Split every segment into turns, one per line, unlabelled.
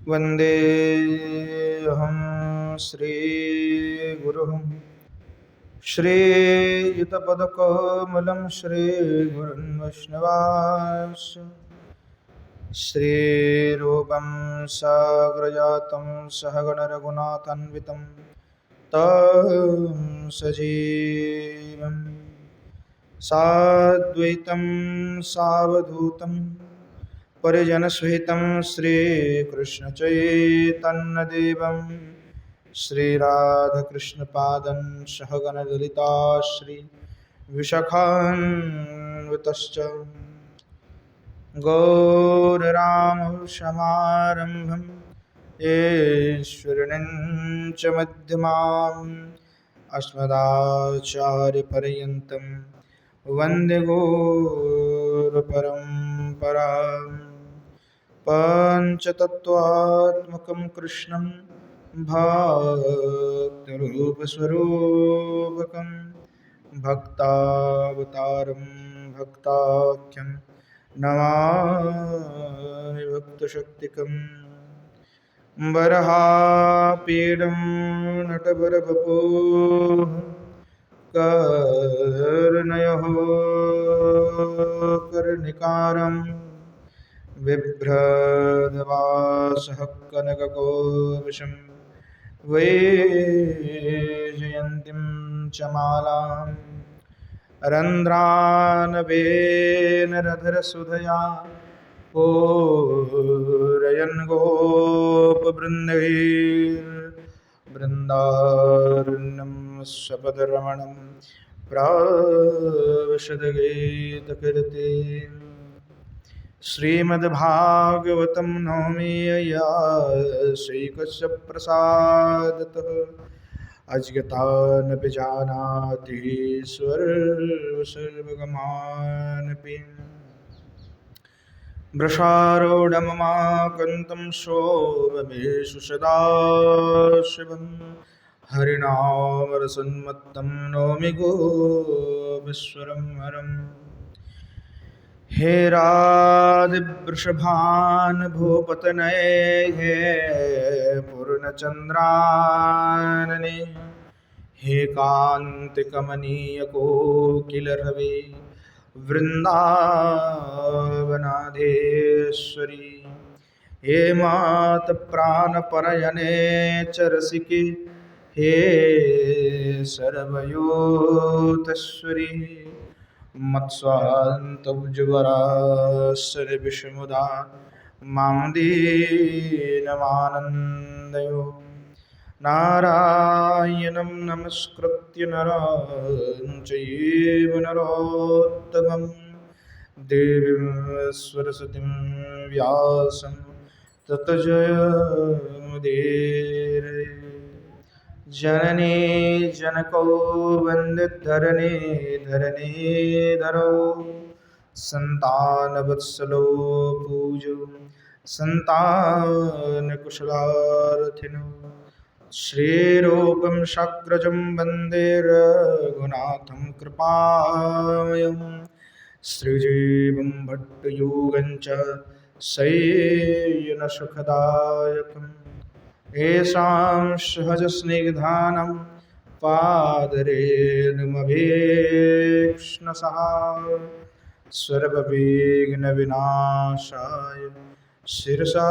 वन्देऽहं श्रीगुरुं श्रीयुतपदकमलं श्रीगुरुन् वैष्णवांश्च श्रीरूपं साग्रजातं सहगणरघुनाथान्वितं तं सजीवं साद्वैतं सावधूतं परिजनसहितं श्रीकृष्णचैतन्यदेवं श्रीराधाकृष्णपादं सहगणललिता श्रीविशाखान्वितश्च गौररामसमारम्भं ईश्वरीं च मध्यमाम् अस्मदाचार्यपर्यन्तं वन्दे गुरुपरम्पराम् पञ्चतत्त्वात्मकं कृष्णं भक्तरूपस्वरूपकं भक्तावतारं भक्ताख्यं नमामि भक्तशक्तिकम् वरहापीडं नटवरवपुः कर्णयोः कर्णिकारं बिभ्रद्वासः कनककोविशं वैजयन्तीं च मालां रन्ध्रानवेनरधरसुधया पूरयन् गोपवृन्दैर्बृन्दारण्यं स्वपदरमणं प्राविशद्गीतकीर्तिम् श्रीमद्भागवतं नौमि यया श्रीकृष्ण प्रसादतः अज्ञानपि जानाति सर्वगमानपि वृषारूढममाकन्तं शोभमेषु सदा शिवं हरिनामरसन्मत्तं नौमि गोविश्वरं हरम् हे राधिवृषभान् भूपतनये हे पूर्णचन्द्रानने हे कान्तिकमनीयकोकिलरवे वृन्दावनाधीश्वरी हे मातप्राणपरयने च रसिके हे सर्वयोतश्वरी मत्स्वान्तभुजवराश्चर्यविषमुदा मां दीनमानन्दयो नारायणं नमस्कृत्य नरं चैव नरोत्तमं देवीं सरस्वतीं व्यासं ततो जयमुदीरये जननी जनको वन्दे धरणीधरो सन्तानवत्सलो पूजो सन्तानकुशलार्थिनो श्रीरूपं शाग्रजं वन्दे रघुनाथं कृपामयं श्रीजीवं भट्टयोगं च शय्यनसुखदायकम् येषां सहजस्निग्धानं पादरेणुमभीक्ष्णसः सर्वविघ्नविनाशाय शिरसा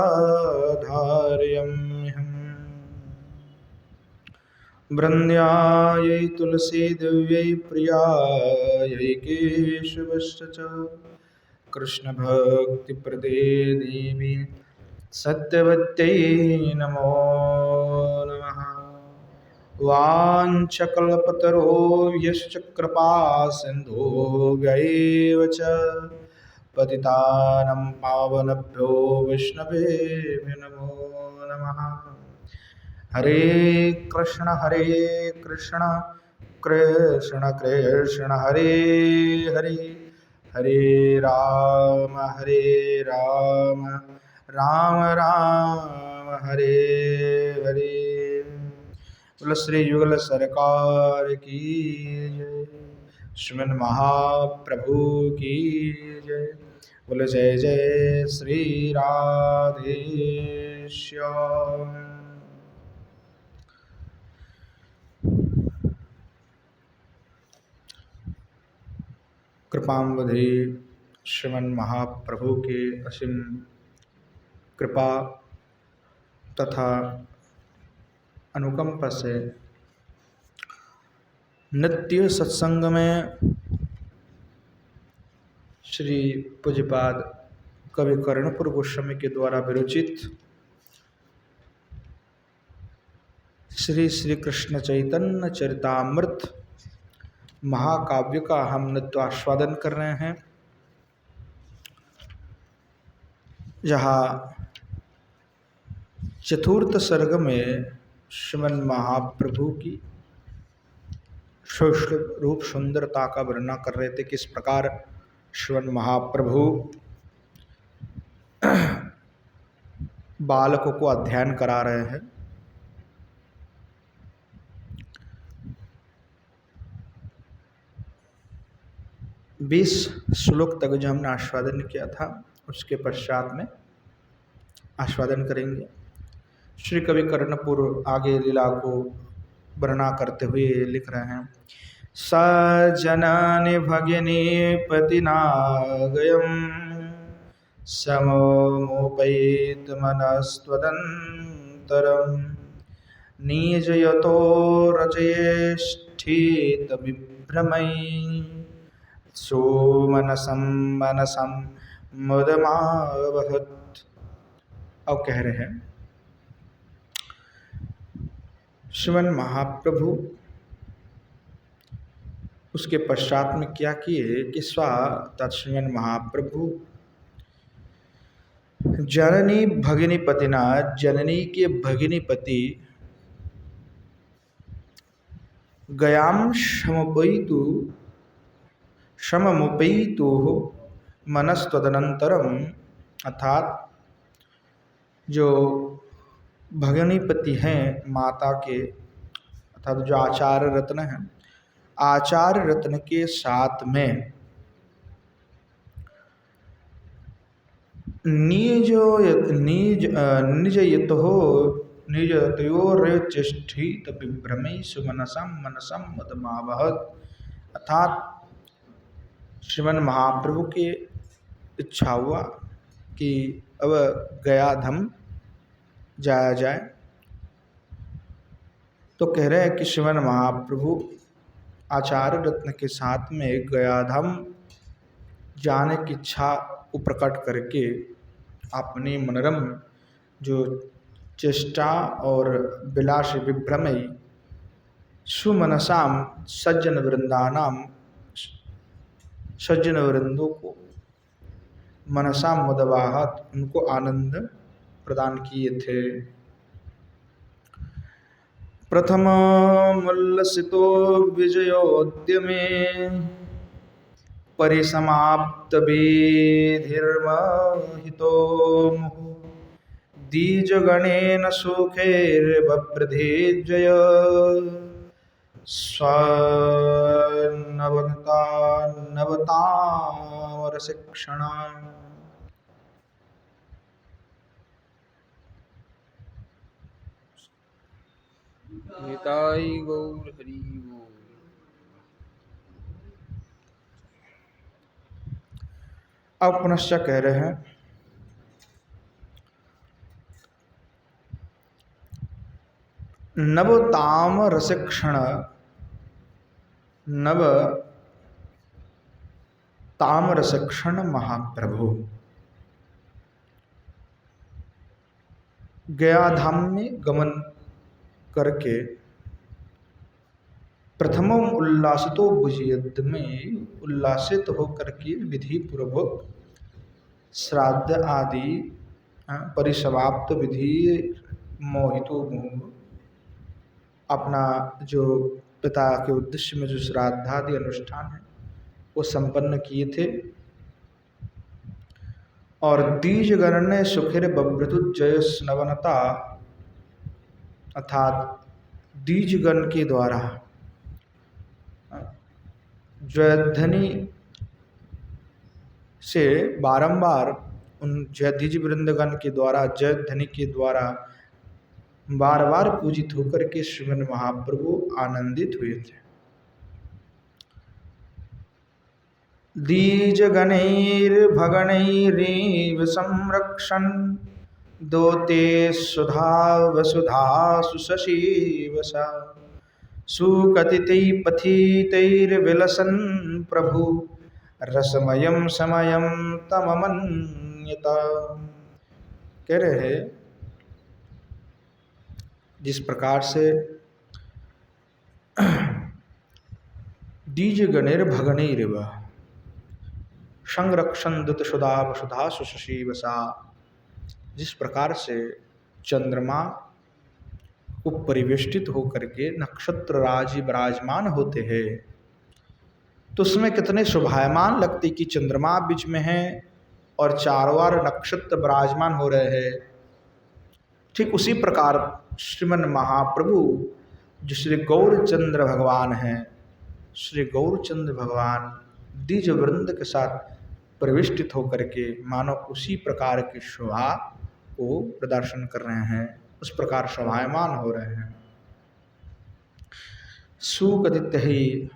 धारयाम्यहम् वन्द्यायै तुलसीदेव्यै प्रियायै केशवश्च च कृष्णभक्तिप्रदे देवी सत्यवत्यै नमो नमः। वाञ्छकल्पतरोभ्यश्च कृपा सिन्धुभ्यैव च पतितानां पावनेभ्यो वैष्णवेभ्यो नमो नमः। हरे कृष्ण कृष्ण कृष्ण हरे हरे हरे राम राम राम हरे हरे। बोलो श्री युगल सरकार की जय, श्रीमन महाप्रभु की जय। बोलो जय जय श्री राधे करिष्यामि। कृपाम्बुधि श्रीमन महाप्रभु के असीम कृपा तथा अनुकंपा से नित्य सत्संग में श्री पूज्यपाद कवि कर्णपुर गोस्वामी के द्वारा विरचित श्री श्री कृष्ण चैतन्य चरितामृत महाकाव्य का हम नित्यास्वादन कर रहे हैं, जहाँ चतुर्थ सर्ग में श्रीमन महाप्रभु की सूक्ष्म रूप सुंदरता का वर्णन कर रहे थे। किस प्रकार श्रीमन महाप्रभु बालकों को अध्ययन करा रहे हैं। बीस श्लोक तक जो हमने आस्वादन किया था, उसके पश्चात में आस्वादन करेंगे। श्री कवि कर्णपुर आगे लीला को वर्णना करते हुए लिख रहे हैं। सजननि भगिनी पतिनागयम् समोपैत मनस्त्वदन्तरम् निजयतो रचयेष्ठित विभ्रमैः सोमनसं मनसं मुदमावहत्। अब कह रहे हैं श्रीमन महाप्रभु उसके पश्चात में क्या किए कि श्रीमन महाप्रभु जननी भगिनी पतिना, जननी के भगिनी पति गयाम सममुपैतु मनस्तदनंतरम, अर्थात जो भगिनीपति हैं माता के, अर्थात जो आचार्य रत्न हैं, आचार्य रत्न के साथ में निजयोरेष्ठित विभ्रमै सुमनसम मनसम मदमावहत्, अर्थात श्रीमन महाप्रभु की इच्छा हुआ कि अब गया धाम जाया जाए। तो कह रहे हैं कि श्रीमन महाप्रभु आचार्य रत्न के साथ में गया धाम जाने की इच्छा को प्रकट करके अपनी मनोरम जो चेष्टा और विलास विभ्रमई सुमनसाम सज्जन वृंदानाम, सज्जन वृंदों को मनसा मुदवाहत, उनको आनंद प्रदान किए थे। प्रथम उल्लसितो विजयोद्यमे परिसमाप्त विधिर्महितो मुहुः द्विजगणेन सुखैर्बभ्रधेजय स्वनवतामरशिक्षणा। निताई गौर हरि बोल। अब पुनश्च कह रहे हैं नव ताम रसिक्षण, नव ताम रसिक्षण महाप्रभु गया धाम में गमन करके प्रथमम उल्लासितो भुजयद में उल्लासित होकर के विधि पूर्वक श्राद्ध आदि परिसमाप्त विधि मोहितो मुहुः, अपना जो पिता के उद्देश्य में जो श्राद्धादि अनुष्ठान है वो संपन्न किए थे। और द्विजगण सुखिर बभ्रतुज्जय स्नवनता, अर्थात द्विजगण के द्वारा जयध्वनि से बारंबार उन जयधिज वृंदगण के द्वारा, जय ध्वनि के द्वारा बार बार पूजित होकर के श्रीमन महाप्रभु आनंदित हुए थे। दीज गणैर्भगणैरेव संरक्षन् दोते सुधा वसुधा सुशशीवसा सुकथितै पथितैर्विलसन् प्रभु रसमयं समयं तममन्यता। कह रहे हैं जिस प्रकार से दीज गणैर्भगणैरेव संरक्षण दुत सुधा वसुधा सुशशीवसा, जिस प्रकार से चंद्रमा को परिवेष्टित होकर के नक्षत्र राज विराजमान होते हैं तो उसमें कितने शोभायमान लगते कि चंद्रमा बीच में है और चारों ओर नक्षत्र विराजमान हो रहे हैं। ठीक उसी प्रकार श्रीमन महाप्रभु जो श्री गौरचंद्र भगवान हैं, श्री गौरचंद्र भगवान द्विज वृंद के साथ प्रविष्टित होकर के मानो उसी प्रकार की शोभा को प्रदर्शन कर रहे हैं, उस प्रकार शोभायमान हो रहे हैं। सुकथित ही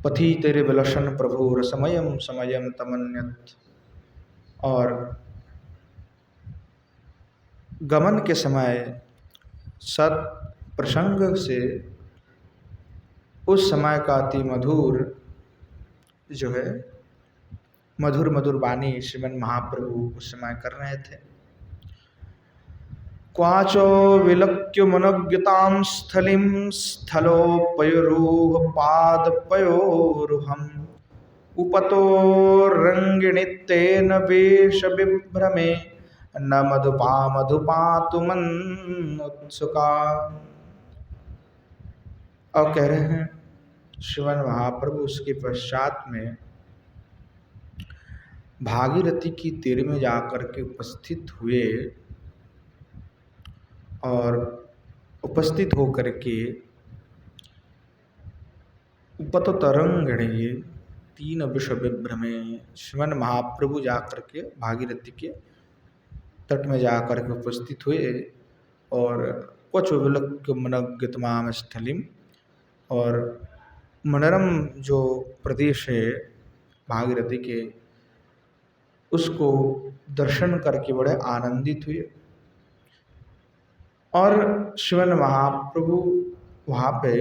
पथि तेरे विलसन प्रभु रसमयम समयम तमन्यत, और गमन के समय सत प्रसंग से उस समय का अति मधुर जो है मधुर मधुर वाणी श्रीमन महाप्रभु उस समय कर रहे थे। क्वाचो विलक्ष्य मनोज्ञतां स्थलिं स्थलोपयोरुह पादपयोरुहम् उपतो रंगिणीतेन वेश विभ्रमे न मधुपा मधुपातु मन्नुत्सुका। और कह रहे हैं श्रीमन महाप्रभु उसके पश्चात में भागीरथी की तीर में जाकर के उपस्थित हुए और उपस्थित होकर के उपत तरंगिणी तीन विश्व विभ्रमे, श्रीमन महाप्रभु जाकर के भागीरथी के तट में जाकर के उपस्थित हुए और क्वच विलक्ष्य मनोज्ञतमाम स्थलिम, और मनोरम जो प्रदेश है भागीरथी के उसको दर्शन करके बड़े आनंदित हुए। और श्रीमन महाप्रभु वहाँ पे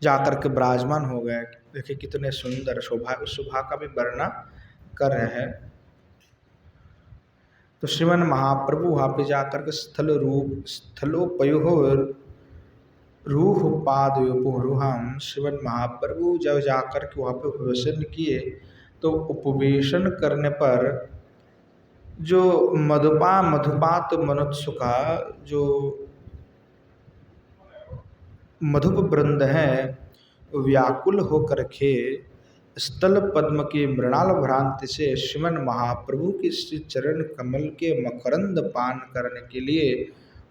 जाकर के विराजमान हो गए। देखिए कितने सुंदर शोभा, उस शोभा का भी वर्णन कर रहे हैं। तो श्रीमन महाप्रभु वहाँ पे जाकर के स्थलोपयोर रूह पादयोपोरुहम, श्रीमन महाप्रभु जब जाकर के वहाँ पे उपवेशन किए तो उपवेशन करने पर जो मधुपा मधुपात मनुत्सुका, जो मधुप वृंद हैं व्याकुल होकर के स्थल पद्म के मृणाल भ्रांति से श्रीमन महाप्रभु के श्री चरण कमल के मकरंद पान करने के लिए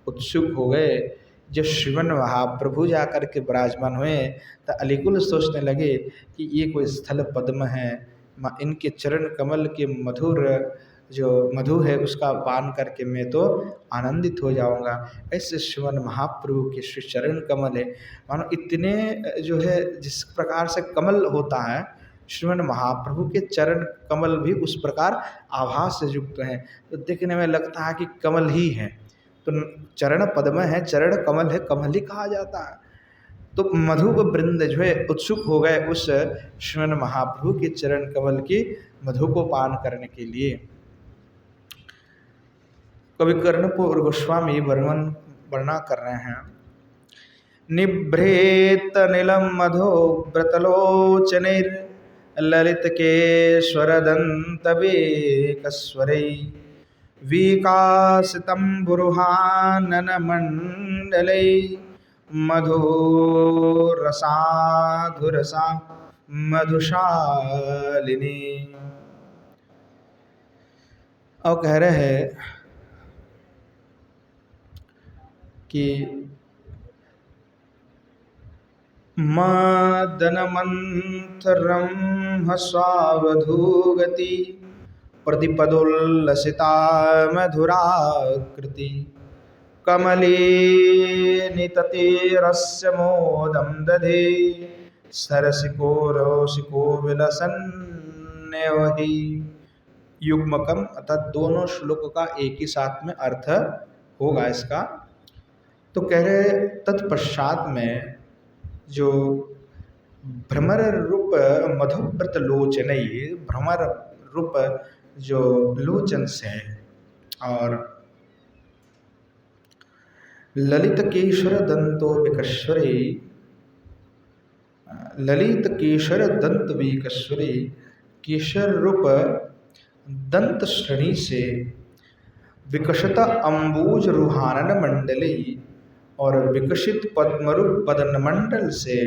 उत्सुक हो गए। जब श्रीमन महाप्रभु जाकर के विराजमान हुए तो अलीकुल सोचने लगे कि ये कोई स्थल पद्म है, इनके चरण कमल के मधुर जो मधु है उसका पान करके मैं तो आनंदित हो जाऊंगा। ऐसे श्रीमन महाप्रभु के श्री चरण कमल है, मानो इतने जो है जिस प्रकार से कमल होता है श्रीमन महाप्रभु के चरण कमल भी उस प्रकार आभास से युक्त हैं, तो देखने में लगता है कि कमल ही है। तो चरण पद्म है, चरण कमल है, कमल ही कहा जाता है। तो मधु वृंद जो है उत्सुक हो गए उस श्रीमन महाप्रभु के चरण कमल की मधु को पान करने के लिए। कवि कर्णपुर गोस्वामी वर्णना कर रहे हैं। निभ्रेत नीलम मधो व्रतलोचनैर ललित केश्वर दंत वेकस्वरै विकासितं बुरुहानन मंडलै मधुरसाधुरसा मधुशालिनी। और कह रहे हैं कि मदनमन्थरं हस्वावधूगति प्रतिपदोल्लसिता मधुराकृति कमले निततेरस्य मोदं दधे सरसिको रसिको विलसन्नेवहि। युग्मकम अर्थात दोनों श्लोक का एक ही साथ में अर्थ होगा इसका। तो कह रहे तत्पश्चात में जो भ्रमर रूप मधुव्रत लोचनई, भ्रमर रूप जो लोचन से और ललित केशर दंतो विकश्वरे, ललित केशर दंत विकश्वरे, केशर रूप दंत श्रेणी से विकसित अम्बुज रुहानन मंडली और विकसित पद्मरूप पदन मंडल से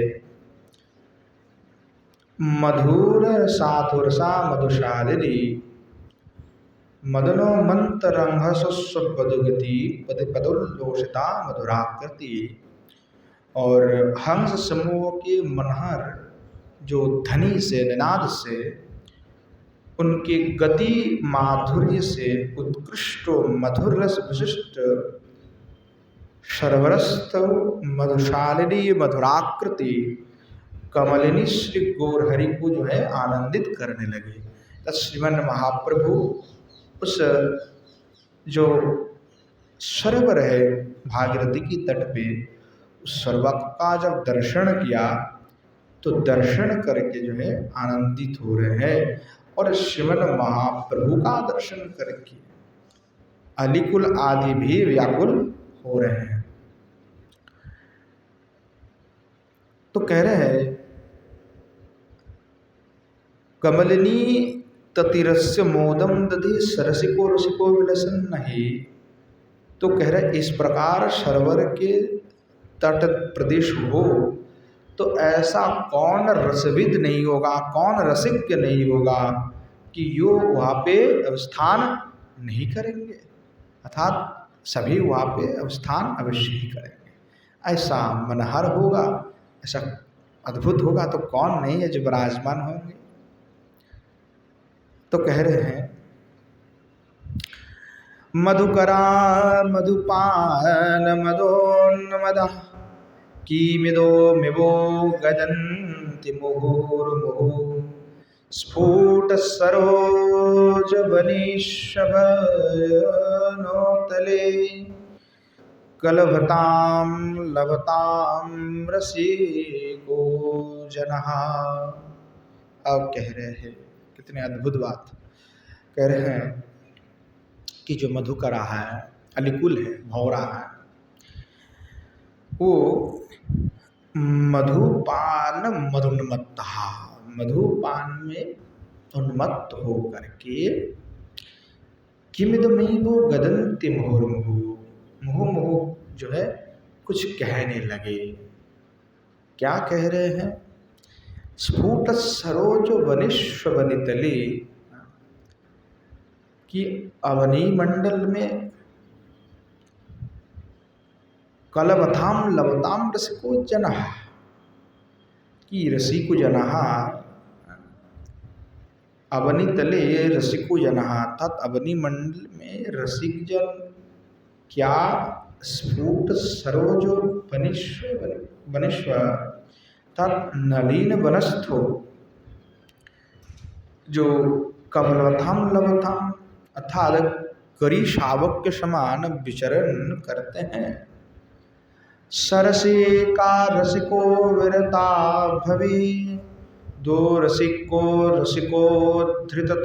मधुर साधुरसा मधुशालिनी मदनो मंत्रंहसुस्वपदुगति पदपदुल्लोषिता मधुराकृति। और हंस समूह के मनहर जो ध्वनि से निनाद से उनके गति माधुर्य से उत्कृष्ट मधुर रस विशिष्ट शर्वरस्थ मधुशालिनी मधुराकृति कमलिनी श्री गौरहरि को जो है आनंदित करने लगे। तब श्रीमन महाप्रभु उस जो सरोवर है भागीरथी की तट पे उस सरोवर का जब दर्शन किया तो दर्शन करके जो है आनंदित हो रहे हैं। और श्रीमन महाप्रभु का दर्शन करके अलिकुल आदि भी व्याकुल हो रहे हैं। तो कह रहे हैं कमलिनी ततिरस्य मोदम दधि सरसिको रसिको विलसन नहीं। तो कह रहे इस प्रकार सरोवर के तट प्रदेश हो तो ऐसा कौन रसविद नहीं होगा, कौन रसिक नहीं होगा कि यो वहाँ पे अवस्थान नहीं करेंगे, अर्थात सभी वहाँ पे अवस्थान अवश्य ही करेंगे। ऐसा मनहर होगा, ऐसा अद्भुत होगा तो कौन नहीं है जो विराजमान होंगे। तो कह रहे हैं मधुकरा मधुपान मदोन्मदा कीमिदो मिवो गदन्ति मुहुर्मुहु स्फुट सरोज वनिष्यभनोतले कलभतां लभतां रसिको जनः। अब कह रहे हैं कितने अद्भुत बात कह रहे हैं कि जो मधुकरा है, अलिकुल है, भौरा है, वो मधुपान मधुन्मत्तः, मधुपान में उन्मत्त हो करके किमिदमेवो गदन्ति मुहुर्मुहु, मुहुर्मुहु जो है कुछ कहने लगे। क्या कह रहे हैं? स्फुट सरोज वनिष्व वनितले कि अवनी मंडल में कलवथाम लवताम रसिको जनः कि रसिको जनः अवनी तले रसिको जनः, अर्थात अवनी मंडल में रसिक जन क्या स्फुट सरोज वनिष्व अर्थात नलीन वनस्थो जो कमलवथाम लवथाम अर्थात करी शावक के समान विचरण करते हैं। सरसे का रसिको विरता भवे दो रसिको धृतत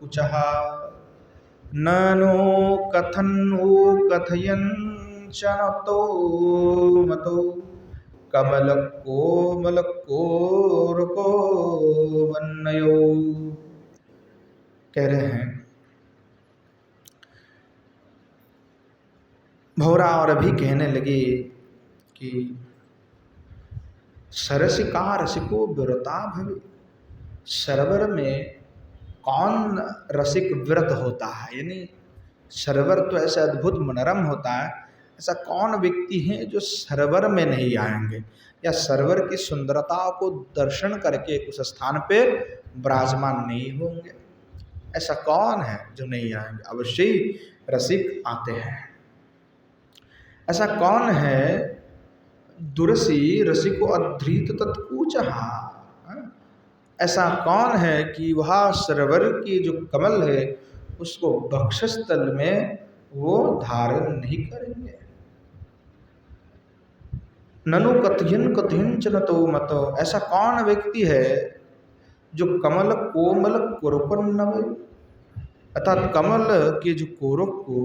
कुचः ननो कथन कथयन चनतो मतो कमल कोरको वन्नयो। कह रहे हैं भौरा और अभी कहने लगे कि सरसिका रसिको विरता भवे, सरोवर में कौन रसिक व्रत होता है, यानी सरोवर तो ऐसे अद्भुत मनोरम होता है ऐसा कौन व्यक्ति है जो सरोवर में नहीं आएंगे या सरोवर की सुंदरता को दर्शन करके उस स्थान पे विराजमान नहीं होंगे? ऐसा कौन है जो नहीं आएंगे? अवश्य ही रसिक आते हैं। ऐसा कौन है दुरसी रसिको अधृत तत्कूचहा? ऐसा कौन है कि वह सरोवर की जो कमल है उसको वक्षस्थल में वो धारण नहीं करेंगे। ननु कथयन कथयन चनतो मतो, ऐसा कौन व्यक्ति है जो कमल कोमल कुरपन्नव, अर्थात कमल के जो कोरक को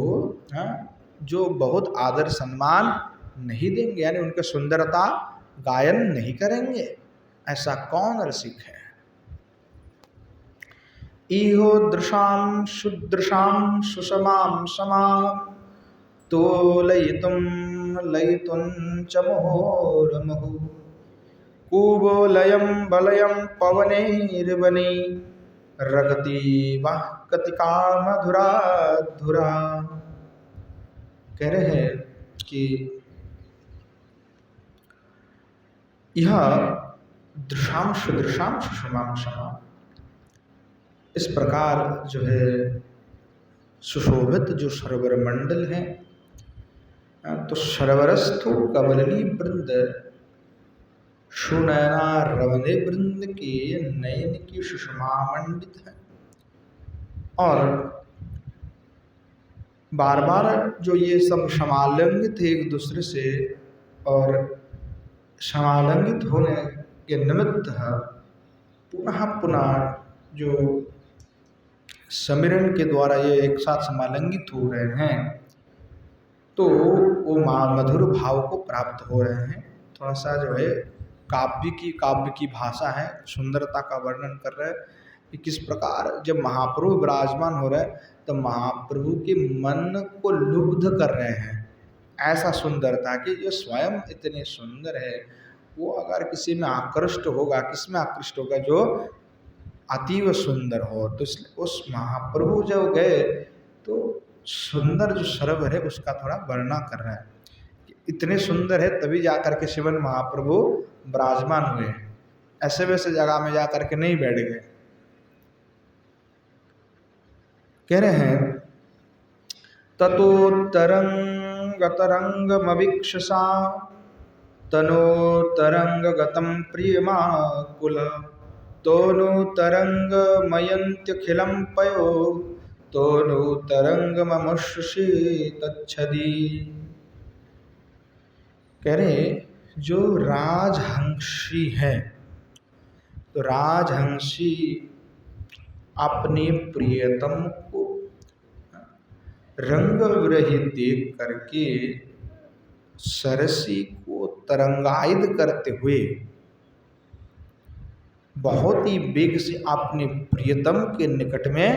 जो बहुत आदर सम्मान नहीं देंगे, यानी उनके सुंदरता गायन नहीं करेंगे। ऐसा कौन रसिक है? इहो दृशाम शुदृशाम सुषमाम समाम तो लयितुम लयितुं च मुहुर्मुहु कुबो लयम बलयम पवनैर्वने रगति वाह कतिका मधुरा धुरा। कह रहे हैं कि यह दृशाम सुदृशाम सुषमाम समाम, इस प्रकार जो है सुशोभित जो सरोवर मंडल है, तो सरोवरस्थो कमलनी वृंद सुनयना रवने वृंद के नयन की सुषमा मंडित है। और बार बार जो ये सब समालंगित है एक दूसरे से, और समालंगित होने के निमित्त पुनः पुनः जो समिरण के द्वारा ये एक साथ समालंगित हो रहे हैं, तो वो मधुर भाव को प्राप्त हो रहे हैं। थोड़ा सा जो है काव्य की भाषा है, सुंदरता का वर्णन कर रहे हैं कि किस प्रकार जब महाप्रभु विराजमान हो रहे हैं तो महाप्रभु के मन को लुब्ध कर रहे हैं। ऐसा सुंदरता कि जो स्वयं इतने सुंदर है, वो अगर किसी में आकृष्ट होगा, किस में आकृष्ट होगा? जो अतीव सुंदर हो। तो इसलिए उस महाप्रभु जब गए तो सुंदर जो सरोवर है उसका थोड़ा वर्णना कर रहा है कि इतने सुंदर है, तभी जाकर के शिवन महाप्रभु विराजमान हुए। ऐसे वैसे जगह में जाकर के नहीं बैठ गए। कह रहे हैं ततो तरंग तरंगमवीक्षसा तनो तरंग गतम प्रियमाकुल तोनु तरंग मयंत्यखिलम पयो तोनु तरंग ममुषि तच्छदी। कह रहे जो राजहंसी है, तो राजहंसी अपने प्रियतम को रंग विरहित देख करके सरसी को तरंगायित करते हुए बहुत ही वेग से अपने प्रियतम के निकट में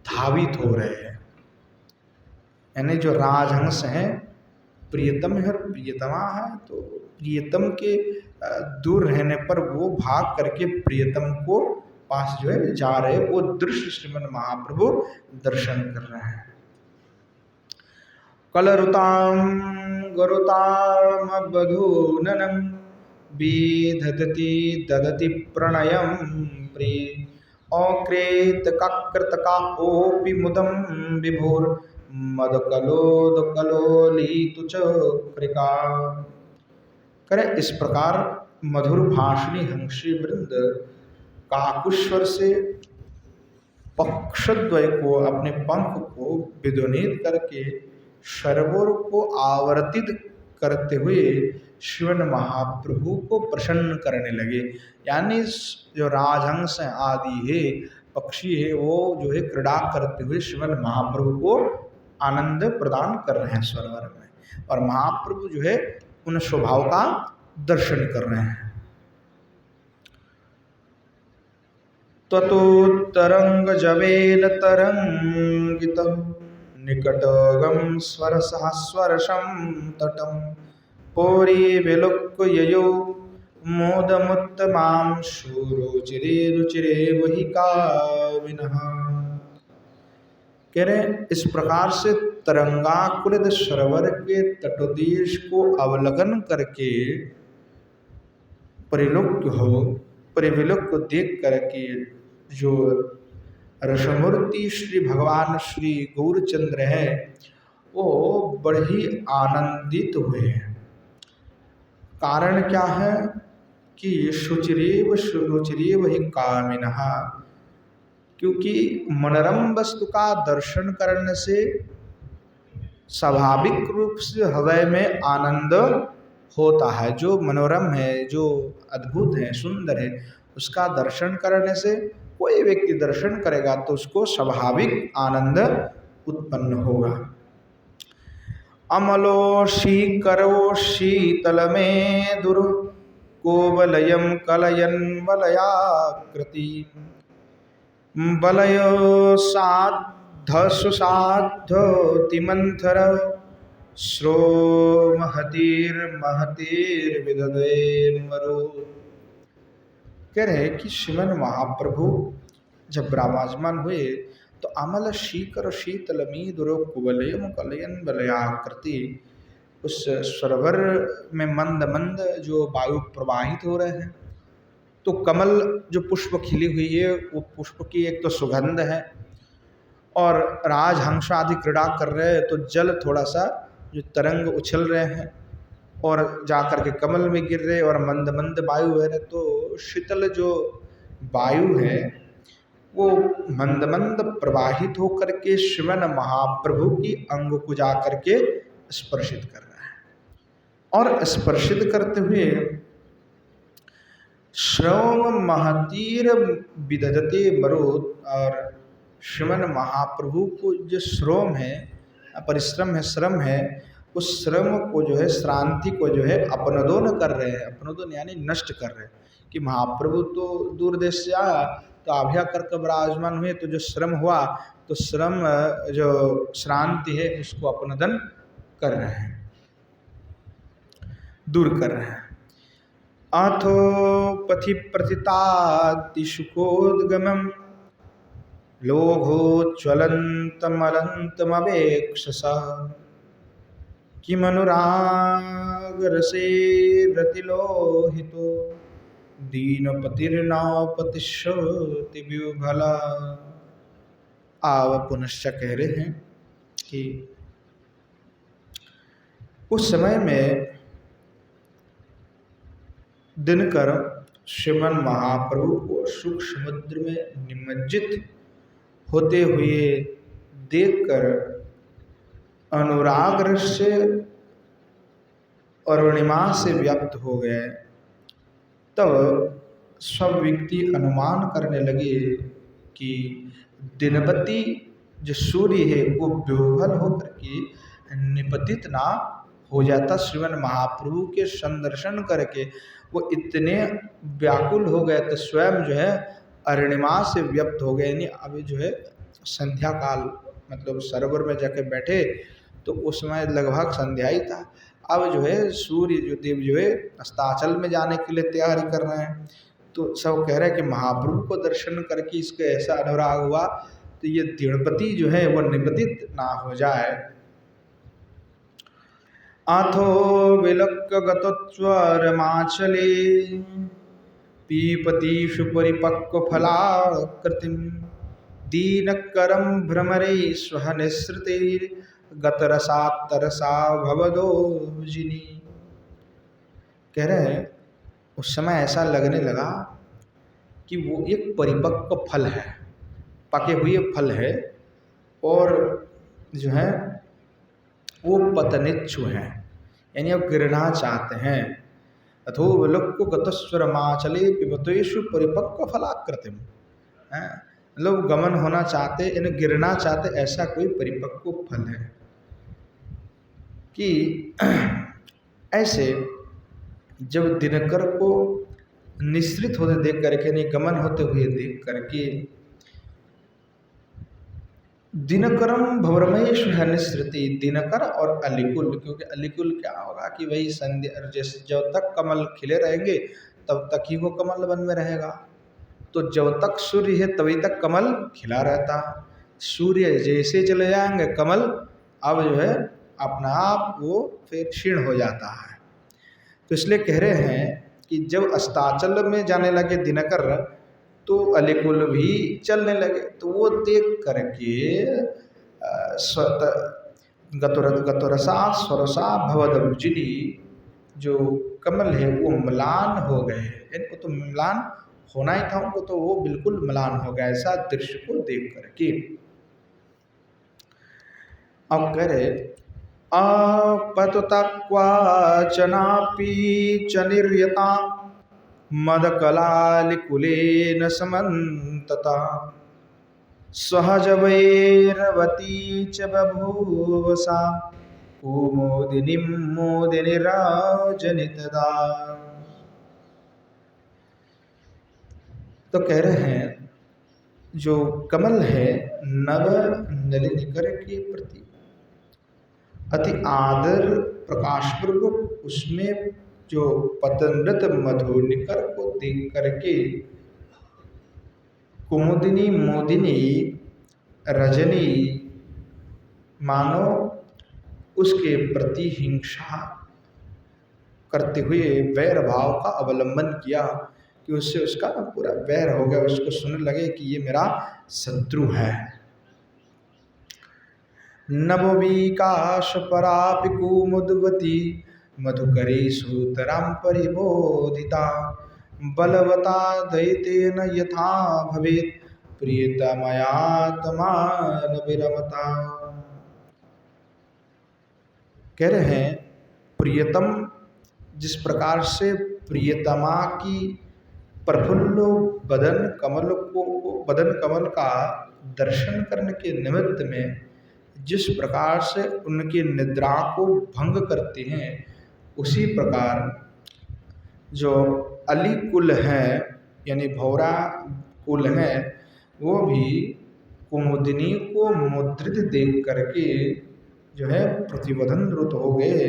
धावित हो रहे हैं। यानी जो राजहंस हैं, प्रियतम है और प्रियतमा है, तो प्रियतम के दूर रहने पर वो भाग करके प्रियतम को पास जो है जा रहे, वो दृश्य श्रीमन महाप्रभु दर्शन कर रहे हैं। कलरुताम गरुताम बधूननम विदधति ददति प्रणयम प्रिय अकृत काकृतका ओपि मुदम विभोर मदकलोदकलोलितु च कृका। करे इस प्रकार मधुर भाषणी हंसी वृंद काकुश्वर से पक्षद्वय को, अपने पंख को विध्वनित करके सरोवर को आवर्तित करते हुए शिवन महाप्रभु को प्रसन्न करने लगे। यानी जो राजहंस आदि है, पक्षी है, वो जो है क्रीड़ा करते हुए शिवन महाप्रभु को आनंद प्रदान कर रहे हैं सरोवर में, और महाप्रभु जो है उन स्वभाव का दर्शन कर रहे हैं। ततो तरंग जवेल तरंगितम निकटगम स्वर सहस्वर्षम तटम पौरी विलुक्क ययो मोदमुत्तमां शूरो चिरे रुचिरे वही काविनः। कह रहे हैं इस प्रकार से तरंगाकृत सरोवर के तटोदेश को अवलोकन करके परिविलोक को देख करके जो रसमूर्ति श्री भगवान श्री गौरचंद्र है वो बड़े ही आनंदित हुए हैं। कारण क्या है कि शुचिरेव शुरुचिरेव ही कामिनः, क्योंकि मनोरम वस्तु का दर्शन करने से स्वाभाविक रूप से हृदय में आनंद होता है। जो मनोरम है, जो अद्भुत है, सुंदर है, उसका दर्शन करने से कोई व्यक्ति दर्शन करेगा तो उसको स्वाभाविक आनंद उत्पन्न होगा। अमलो शीकरो शीतल में दुर कोवलयम कलयन वलयाकृति बलयो साध सुसाध तिमंथर श्रो महतीर महतीर विददे मरो। कह रहे कि श्रीमन महाप्रभु जब विराजमान हुए तो अमल शीकर शीतल मीदुरो कुवलयम कलयन बलयाकृति, उस सरोवर में मंद मंद जो वायु प्रवाहित हो रहे हैं, तो कमल जो पुष्प खिली हुई है वो पुष्प की एक तो सुगंध है, और राजहंस आदि क्रीड़ा कर रहे हैं तो जल थोड़ा सा जो तरंग उछल रहे हैं और जाकर के कमल में गिर रहे और मंद मंद वायु बह रहे, तो शीतल जो वायु है वो मंद मंद प्रवाहित होकर के श्रीमन महाप्रभु की अंग को जा करके स्पर्शित कर रहा है। और स्पर्शित करते हुए श्रवण महतीर विदधते मरोत, और श्रीमन महाप्रभु को जो श्रम है, परिश्रम है, श्रम है, उस श्रम को जो है, श्रांति को जो है अपनोदन कर रहे हैं। अपनोदन यानी नष्ट कर रहे हैं कि महाप्रभु तो दूर देश से आया तो आभ्या करके विराजमान हुए, तो जो श्रम हुआ तो श्रम जो श्रांति है उसको अपनोदन कर रहे हैं, दूर कर रहे हैं। अथो पथि प्रतिताति सुखोद्गमम लोघोज्ज्वलन्तमलन्तमवेक्षसा किमनुरागरसे रतिलोहितो दीनपतिर्नापतिशोति विभला। आव पुनश्च कह रहे हैं कि उस समय में दिनकर श्रीमन महाप्रभु को सुख समुद्र में निमज्जित होते हुए देखकर अनुराग रस से अरुणिमा से व्याप्त हो गए। तब सब व्यक्ति अनुमान करने लगे कि दिनपति जो सूर्य है वो विह्वल होकर के निपतित ना हो जाता। श्रीमन महाप्रभु के संदर्शन करके वो इतने व्याकुल हो गए तो स्वयं जो है अरुणिमा से व्यक्त हो गए। यानी अभी जो है संध्या काल, मतलब सरोवर में जाके बैठे तो उस समय लगभग संध्या ही था। अब जो है सूर्य जो देव जो है अस्ताचल में जाने के लिए तैयारी कर रहे हैं, तो सब कह रहे हैं कि महाप्रभु को दर्शन करके इसको ऐसा अनुराग हुआ तो ये दिनपति जो है वो निपतित ना हो जाए। अथो विलक्य गतोच्चरमाचले पीपतीषु परिपक्व फलाकृतिम दीनकरम भ्रमरे स्वह निःसृतेर गतरसा तरसा भवदोजिनी। कह रहे हैं उस समय ऐसा लगने लगा कि वो एक परिपक्व फल है, पके हुए फल है, और जो है वो पतनिच्छु हैं, यानी अब गिरना चाहते हैं। अथो विलक्य गतस्वरमाचले पिबतेषु परिपक्व फलाकृतिम, लोग गमन होना चाहते, इन्हें गिरना चाहते, ऐसा कोई परिपक्व फल है। कि ऐसे जब दिनकर को निश्रित होते देख करके, नहीं गमन होते हुए देख करके, दिनकरम भवरमेश है निश्रिति, दिनकर और अलिकुल, क्योंकि अलिकुल क्या होगा कि वही संध्या, जैसे जब तक कमल खिले रहेंगे तब तक ही वो कमल वन में रहेगा, तो जब तक सूर्य है तभी तक कमल खिला रहता, सूर्य जैसे चले जाएंगे कमल अब जो है अपना आप वो फिर क्षीण हो जाता है। तो इसलिए कह रहे हैं कि जब अस्ताचल में जाने लगे दिनकर तो अलिकुल भी चलने लगे। तो वो देख करके गतुरसा स्वरसा भवदब्जिनी जो कमल है वो म्लान हो गए। इनको तो म्लान होना ही था, उनको तो वो बिल्कुल म्लान हो गया ऐसा दृश्य को देख करके। अब कह रहे अपतुतक्वाचनापि च निर्यता मदकलालिकुलेन समन्तता सहज वैरवती च बभूव सा कुमुदिनीं मोदिनीराजनितदा। तो कह रहे हैं जो कमल है नव नलिनिकर के प्रति अति आदर प्रकाशपूर्वक उसमें जो पतनरत मधुनिकर को देख करके कुमुदिनी मोदिनी रजनी मानो उसके प्रति हिंसा करते हुए वैर भाव का अवलंबन किया कि उससे उसका पूरा वैर हो गया, उसको सुनने लगे कि ये मेरा शत्रु है। नवविकाश परापि कुमुदवती मधुकरी सूतरां परिबोधिता बलवता दैतेन यथा भवेत् प्रियतमयात्मान विरमता। कह रहे हैं प्रियतम जिस प्रकार से प्रियतमा की प्रफुल्ल बदन कमल का दर्शन करने के निमित्त में जिस प्रकार से उनकी निद्रा को भंग करते हैं, उसी प्रकार जो अली कुल है यानी भौरा कुल है वो भी कुमुदिनी को मुद्रित देख करके जो है प्रतिवदन रुत हो गए।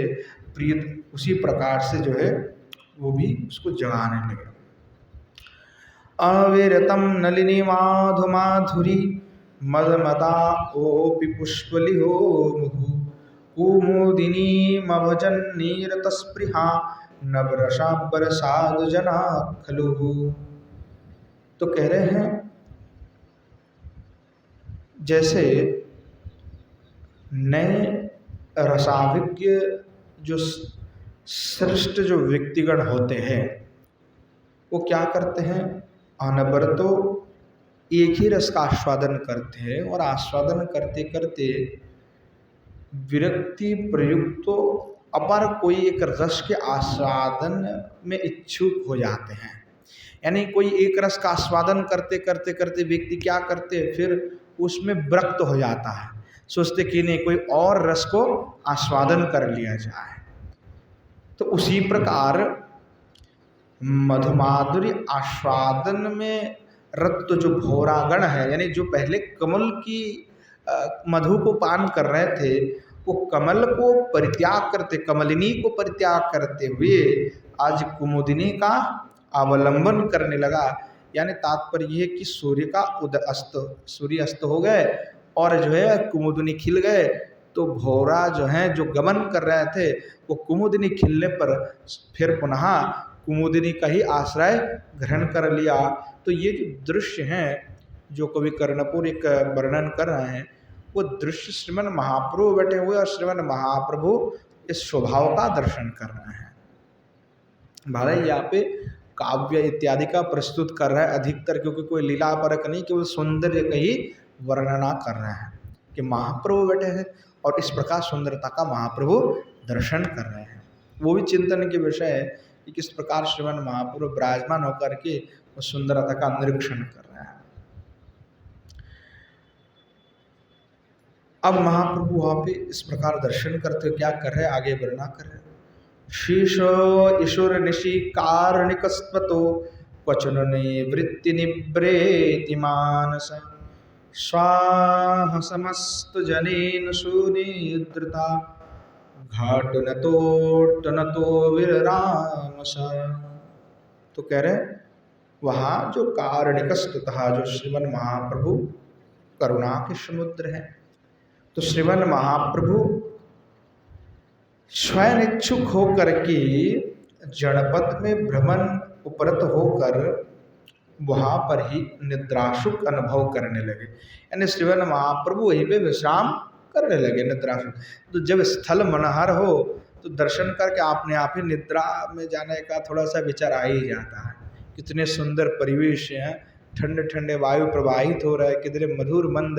प्रिय उसी प्रकार से जो है वो भी उसको जगाने लगे। अविरतम नलिनी माधुरी मदमता ओपि पुष्पलिहो मुहु कुमुदिनी मभजन नीरतस्पृहा नवरसाबर साधु जना खलु। तो कह रहे हैं जैसे नए रसाभिज्ञ जो श्रेष्ठ जो व्यक्तिगण होते हैं वो क्या करते हैं, अनवरतो एक ही रस का आस्वादन करते हैं और आस्वादन करते करते विरक्ति प्रयुक्त तो अपर कोई एक रस के आस्वादन में इच्छुक हो जाते हैं। यानी कोई एक रस का आस्वादन करते करते करते व्यक्ति क्या करते हैं, फिर उसमें विरक्त हो जाता है, सोचते कि नहीं कोई और रस को आस्वादन कर लिया जाए। तो उसी प्रकार मधुमाधुरी आस्वादन में रक्त जो भौरागण है, यानी जो पहले कमल की मधु को पान कर रहे थे, वो कमल को परित्याग करते, कमलिनी को परित्याग करते हुए आज कुमुदिनी का अवलंबन करने लगा। यानी तात्पर्य ये है कि सूर्य अस्त हो गए और जो है कुमुदिनी खिल गए। तो भौरा जो है जो गमन कर रहे थे वो कुमुदिनी खिलने पर फिर पुनः कुमुदिनी का ही आश्रय ग्रहण कर लिया। तो ये जो दृश्य हैं जो कवि कर्णपुर एक वर्णन कर रहे हैं, वो दृश्य श्रीमन महाप्रभु बैठे हुए और श्रीमन महाप्रभु इस स्वभाव का दर्शन कर रहे हैं। भले यहाँ पे काव्य इत्यादि का प्रस्तुत कर रहा है अधिकतर, क्योंकि कोई लीला परक नहीं, केवल सौंदर्य का ही वर्णना कर रहे हैं कि महाप्रभु बैठे हैं और इस प्रकार सुंदरता का महाप्रभु दर्शन कर रहे हैं। वो भी चिंतन के विषय है कि किस प्रकार श्रीमन महाप्रभु विराजमान होकर के उस सुंदरता का निरीक्षण कर रहे हैं। अब महाप्रभु वहाँ पे इस प्रकार दर्शन करते क्या कर रहे हैं, आगे वर्णना कर रहे हैं। शीश ईश्वर निशि कारणिकस्त्वतो क्वचन निवृत्ति निव्रेति मानस स्वाह समस्त जनेन सुनिद्रता घाटनतो विरामस। तो कह रहे वहाँ जो कारणिकस्तः जो श्रीमन महाप्रभु करुणा के समुद्र हैं। तो श्रीमन महाप्रभु स्वयं इच्छुक होकर के जनपद में भ्रमण उपरत होकर वहां पर ही निद्रासुख अनुभव करने लगे। यानी श्रीमन महाप्रभु वहीं पे विश्राम करने लगे निद्रासुख। तो जब स्थल मनहर हो तो दर्शन करके आपने आप ही निद्रा में जाने का थोड़ा सा विचार आ ही जाता है। कितने सुंदर परिवेश हैं, ठंडे ठंडे वायु प्रवाहित हो रहा है, कितने मधुर मंद।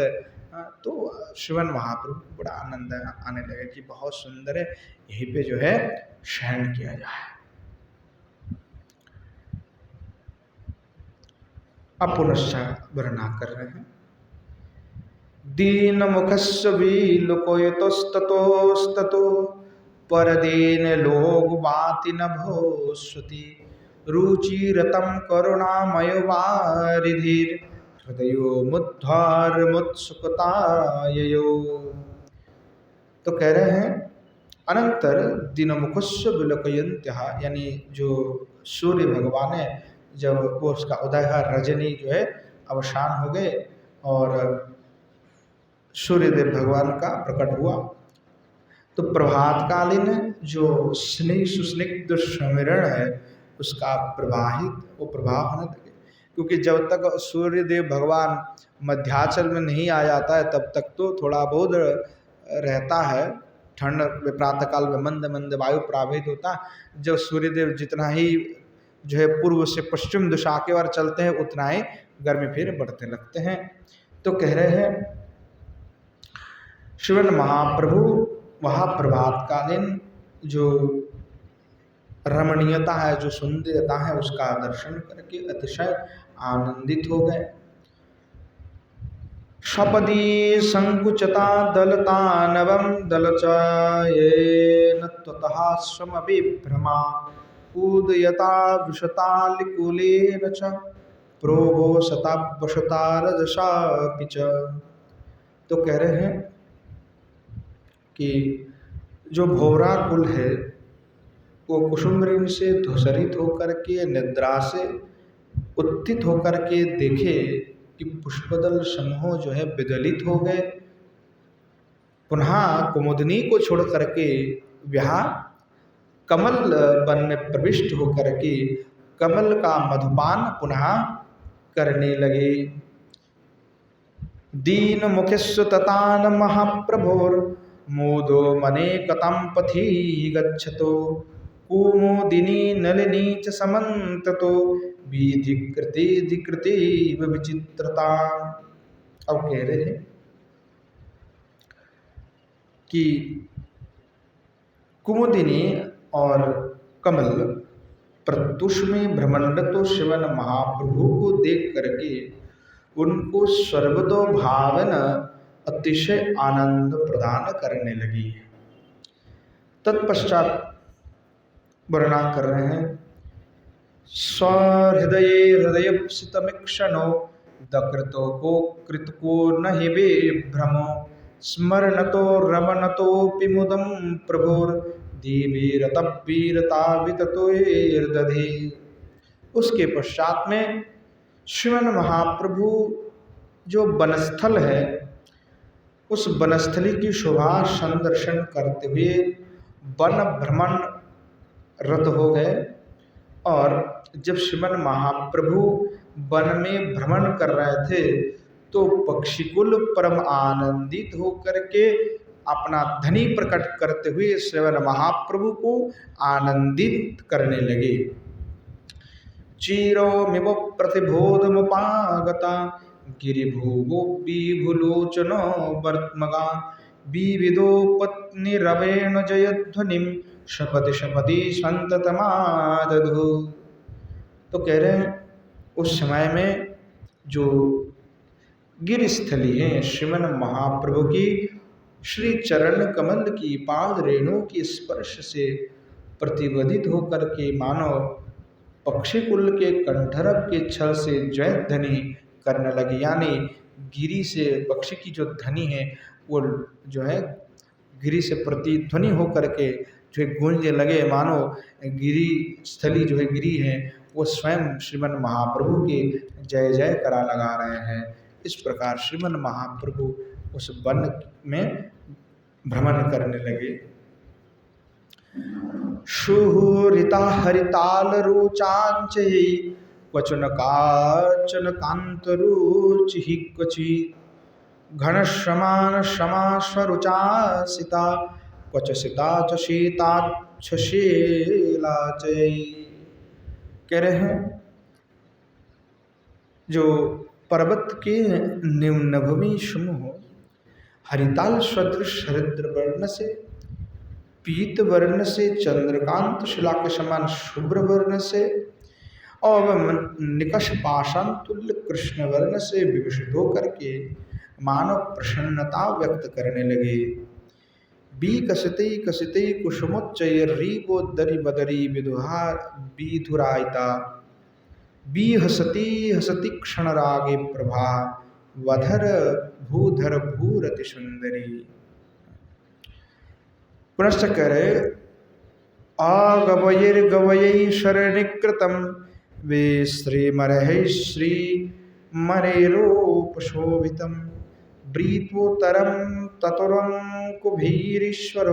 तो श्रीमन महाप्रभु को बड़ा आनंद आने लगा कि बहुत सुंदर है, यहीं पे जो है शयन किया जाए। अब पुनश्च वर्णना कर रहे हैं। दीन मुखस्य विलोकयतस्ततो परदीन लोग बाति न भोस्वती रुचिरतम करुणामय वारिधिर हृदयो मुद्धार मुत्सुकताययो। तो कह रहे हैं अनंतर दीनमुखस्य विलोकयन्त्यः, यानी जो सूर्य भगवान है, जब वो उसका उदय है, रजनी जो है अवसान हो गए और सूर्यदेव भगवान का प्रकट हुआ, तो प्रभातकालीन जो स्नेह सुस्निग्ध समीरण है उसका वो प्रभाव होने लगे। क्योंकि जब तक सूर्यदेव भगवान मध्याचल में नहीं आ जाता है तब तक तो थोड़ा बहुत रहता है, ठंड प्रातःकाल में मंद मंद वायु प्रवाहित होता है। जब सूर्यदेव जितना ही जो है पूर्व से पश्चिम दिशा के ओर चलते हैं उतना ही गर्मी फिर बढ़ते लगते हैं। तो कह रहे हैं श्रीमन महाप्रभु वहाँ प्रभातकालीन जो रमणीयता है, जो सुंदरता है, उसका दर्शन करके अतिशय आनंदित हो गए। सपदी संकुचता दलतानवम दलचयेन त्वतः स्वमभिभ्रमा उदयता विशतालिकुलेन च प्रोभोषता वशतारजशापि च। तो कह रहे हैं कि जो भौरा कुल है वो कुसुमऋण से धूसरित होकर के निद्रा से उत्थित होकर के देखे कि पुष्पदल समूह जो है विदलित हो गए। पुनः कुमुदनी को छोड़ करके यहाँ कमल वन में प्रविष्ट होकर के कमल का मधुपान पुनः करने लगे। दीन मुखस्व ततान महाप्रभोर मोदो मने कतम पथि गच्छतो कुमुदिनी नलिनी च समन्ततो विधिकृति विचित्रता। अब कह रहे हैं कि कुमुदिनी और कमल प्रत्युष में भ्रमंडतो शिवन महाप्रभु को देख करके उनको सर्वतो भावन अतिशय आनंद प्रदान करने लगी। तत्पश्चात वर्णना कर रहे हैं सहृदये हृदयप्सितमीक्षणो दकृतो को कृतको न हि विभ्रमो स्मरणतो रमणतोऽपि मुदं प्रभुर दीवीरतवीरता विततोर्दधे। उसके पश्चात में श्रीमन महाप्रभु जो वनस्थल है उस वनस्थली की शोभा संदर्शन करते हुए वन भ्रमण रत हो गए। और जब श्रीमन महाप्रभु वन में भ्रमण कर रहे थे तो पक्षीकुल परम आनंदित होकर के अपना ध्वनि प्रकट करते हुए श्रीमन महाप्रभु को आनंदित करने लगे। चीरोमिव प्रतिबोधमुपागता गिरिभुवो विभुलोचनो वर्त्मगा विविदो पत्नीरवेण जयध्वनिम शपति शपति संततमादधु। तो कह रहे हैं उस समय में जो गिरिस्थली है श्रीमन महाप्रभु की श्री चरण कमल की पाद रेणु की स्पर्श से प्रतिबंधित होकर के मानो पक्षी कुल के कंठरव के छल से जयध्वनि करने लगी। यानी गिरी से पक्षी की जो ध्वनि है वो जो है गिरी से प्रतिध्वनि होकर के जो गूंजने लगे, मानो गिरी स्थली जो है गिरी है वो स्वयं श्रीमन महाप्रभु के जय जय करा लगा रहे हैं। इस प्रकार श्रीमन महाप्रभु उस वन में भ्रमण करने लगे। सुहृता हरिताल रुचांचयि क्वचन काचन कांत रुचि क्वचि घन समान समाश्वरुचासिता क्वच सिता च शीताक्ष शीलाचय। कह रहे हैं जो पर्वत के निम्नभूमि समूह हरिताल सदृश हरिद्र वर्ण से, पीत वर्ण से, चंद्रकांत शिला के समान शुभ्र वर्ण से और निकष पाषाण तुल्य कृष्ण वर्ण से विभूषित होकर के मानव प्रसन्नता व्यक्त करने लगे। बी कसते कसते कुसुमोच्चय रीबो दरी बदरी विदुहा विधुरायता बी हसती हसती क्षण रागे प्रभा वधर भूधर भूरति सुंदरी। पुनश्च करे आगवयैर्गवयै शरणीकृतं वे श्रीमरहै श्रीमरेरूपशोभितं ब्रीत्वोत्तरं ततुरं कुभीरीश्वर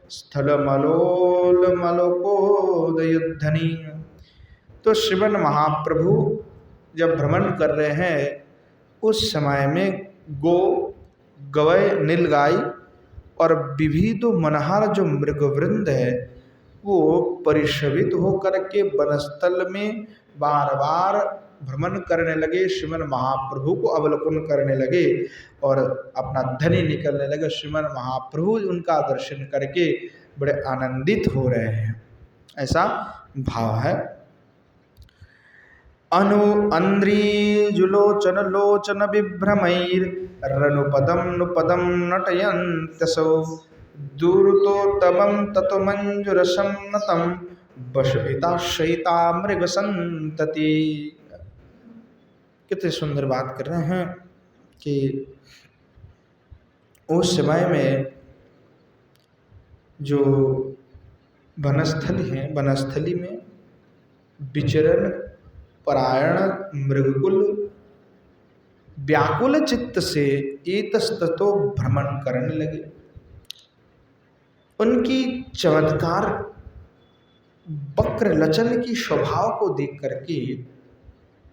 स्थलमलोलमलोकोदयुद्धनि। तो श्रीमन महाप्रभु जब भ्रमण कर रहे हैं उस समय में गवय नीलगाय और विविध मनहार जो मृगवृंद है वो परिशोभित होकर के वनस्थल में बार बार भ्रमण करने लगे, श्रीमन महाप्रभु को अवलोकन करने लगे और अपना ध्वनि निकलने लगे। श्रीमन महाप्रभु उनका दर्शन करके बड़े आनंदित हो रहे हैं, ऐसा भाव है। अनु अंद्रीजुलोचन लोचन विभ्रमैर रनुपदम नुपदम नटयन्तसौ दूरतोत्तमं ततो मंजुरसं नतं बशभिता शयिता मृग संतति। कितने सुंदर बात कर रहे हैं कि उस समय में जो वनस्थली है, वनस्थली में विचरण परायण मृगकुल व्याकुल चित्त से इतस्ततो भ्रमण करने लगे। उनकी चमत्कार वक्र लचन की स्वभाव को देख करके,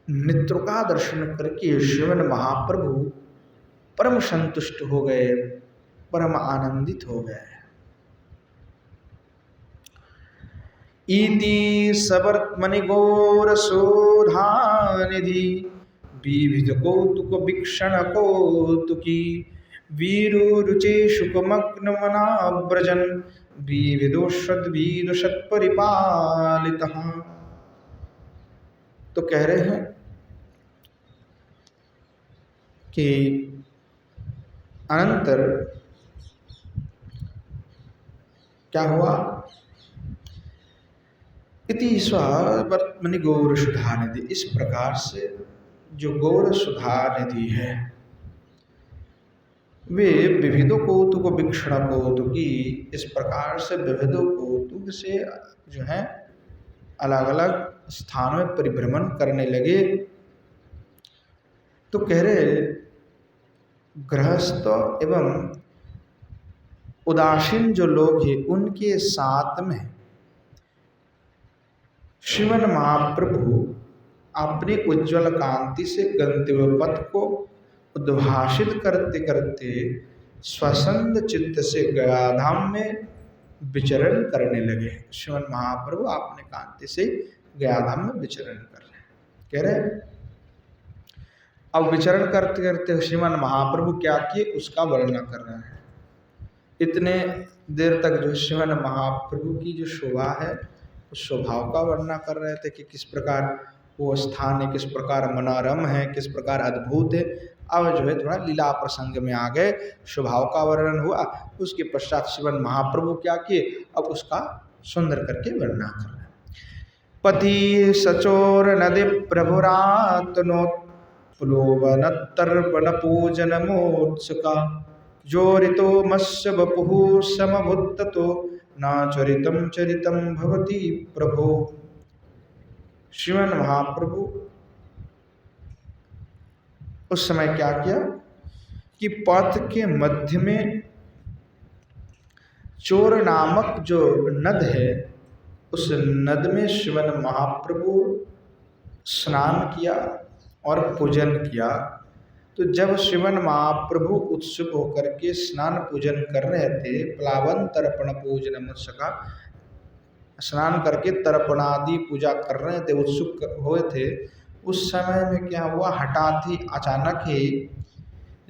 नेत्रों का दर्शन करके श्रीमन महाप्रभु परम संतुष्ट हो गए, परम आनंदित हो गए। इति सबर्मणि गौर शोधानिधि विविध कौतुक वीक्षण कौतुकी वीरो रुचे शुकमग्न मनाव्रजन विविधोषद परिपालितः। तो कह रहे हैं कि अनंतर क्या हुआ, इति स्ववर्तमनि गौर सुधा निधि, इस प्रकार से जो गौर सुधा निधि है वे विविधों कौतुक वीक्षण कौतुकी, इस प्रकार से विविधों कौतुक से जो है अलग अलग स्थानों में परिभ्रमण करने लगे। तो कह रहे गृहस्थ एवं उदासीन जो लोग हैं उनके साथ में श्रीमन महाप्रभु अपने उज्ज्वल कांति से गंतव्य पथ को उद्भाषित करते करते स्वसंद चित्त से गया धाम में विचरण करने लगे। श्रीमन महाप्रभु अपने कांति से गया धाम में विचरण कर रहे हैं। कह रहे अब विचरण करते करते श्रीमन महाप्रभु क्या किए उसका वर्णन कर रहे हैं। इतने देर तक जो श्रीमन महाप्रभु की जो शोभा है उस स्वभाव का वर्णन कर रहे थे कि किस प्रकार वो स्थान है, किस प्रकार मनोरम है, किस प्रकार अद्भुत है। अब जो है थोड़ा लीला प्रसंग में आ गए, स्वभाव का वर्णन हुआ, उसके पश्चात श्रीमन महाप्रभु क्या किए अब उसका सुंदर करके वर्णन कर रहे हैं। पति सचोर नदी प्रभुरातनोत्प्लोवनतर्पण पूजन मोत्सुका जोरितो मत्स्य वपुः समभुत्ततो न चरितम चरितम भवति प्रभो। श्रीमन महाप्रभु उस समय क्या किया कि पथ के मध्य में चोर नामक जो नद है, उस नद में श्रीमन महाप्रभु स्नान किया और पूजन किया। तो जब श्रीमन महाप्रभु उत्सुक होकर के स्नान पूजन कर रहे थे, प्लावन तर्पण पूजन मत्सका, स्नान करके तर्पणादि पूजा कर रहे थे, उत्सुक हुए थे, उस समय में क्या हुआ, हठात ही अचानक ही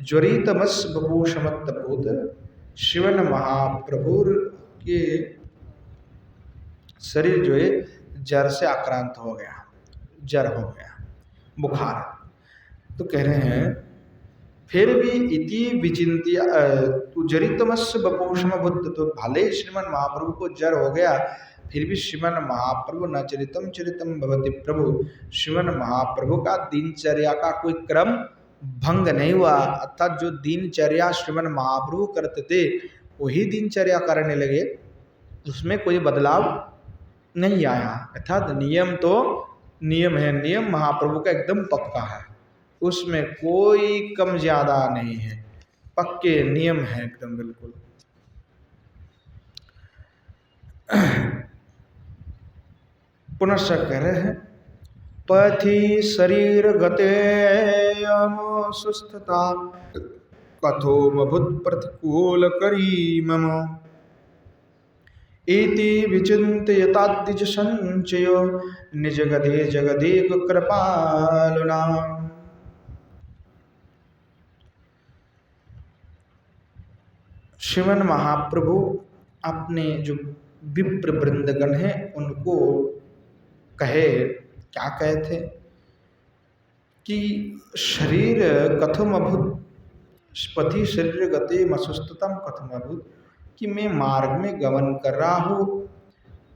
ज्वरितमस बभूषमत्तभूत, शिवन महाप्रभु के शरीर जो है जर से आक्रांत हो गया, जर हो गया, बुखार। तो कह रहे हैं फिर भी इति विचिंत्य जरितमस बपोषम बुद्ध, तो भले श्रीमन महाप्रभु को जर हो गया, फिर भी श्रीमन महाप्रभु न चरितम चरितम भवति प्रभु, श्रीमन महाप्रभु का दिनचर्या का कोई क्रम भंग नहीं हुआ, अर्थात जो दिनचर्या श्रीमन महाप्रभु करते थे वही दिनचर्या करने लगे, उसमें कोई बदलाव नहीं आया। अर्थात नियम तो नियम है, नियम महाप्रभु का एकदम पक्का है, उसमें कोई कम ज्यादा नहीं है, पक्के नियम है एकदम बिल्कुल। पुनश्च कह रहे हैं पथि शरीर गते सुस्थता कथोमभूत प्रतिकूल करी मम इति विचिन्त्यताद्विज संचयो निज गदे जगदेक कृपालुना। श्रीमन महाप्रभु अपने जो विप्र वृंदगण हैं उनको कहे, क्या कहे थे कि शरीर कथम अभूत, पति शरीर गते मसुस्ततम कथम अभूत, कि मैं मार्ग में गमन कर रहा हूँ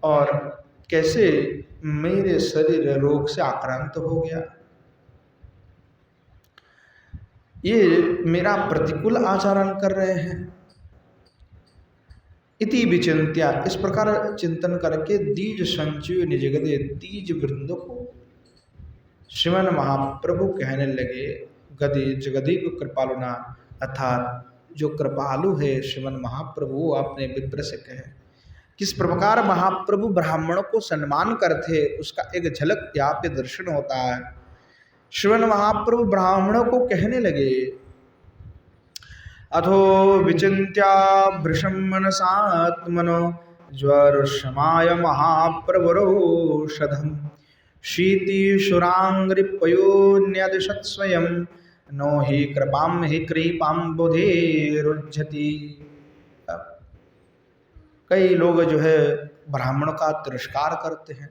और कैसे मेरे शरीर रोग से आक्रांत हो गया, ये मेरा प्रतिकूल आचरण कर रहे हैं। इति विचिंत्या, इस प्रकार चिंतन करके दीज संचय निज गदे, दीज वृंद को श्रीमन महाप्रभु कहने लगे, गदे जगदे को कृपालुना, अर्थात जो कृपालु है श्रीमन महाप्रभु अपने विप्र से कहे। किस प्रकार महाप्रभु ब्राह्मणों को सम्मान करते उसका एक झलक यहाँ पे दर्शन होता है। श्रीमन महाप्रभु ब्राह्मणों को कहने लगे, अथो विचिन्त्या वृषं मनसात्मनो ज्वरशमाय महाप्रभुरोषधम् शीतिशुराङ्घ्रिपयोन्यदिशत् स्वयं नो हि कृपां हि कृपाम्बुधेरुज्झति। कई लोग जो है ब्राह्मण का तिरस्कार करते हैं,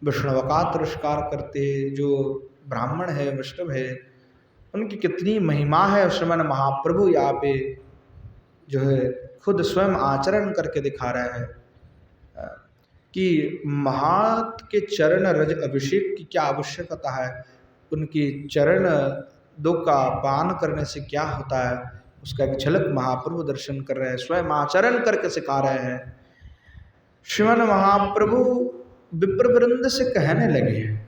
वैष्णव का तिरस्कार करते हैं, जो ब्राह्मण है वैष्णव है उनकी कितनी महिमा है। श्रीमन महाप्रभु यहाँ पे जो है खुद स्वयं आचरण करके दिखा रहे हैं कि महात के चरण रज अभिषेक की क्या आवश्यकता है, उनकी चरण दो का पान करने से क्या होता है, उसका एक झलक महाप्रभु दर्शन कर रहे हैं, स्वयं आचरण करके सिखा रहे हैं। श्रीमन महाप्रभु विप्रवृंद से कहने लगे,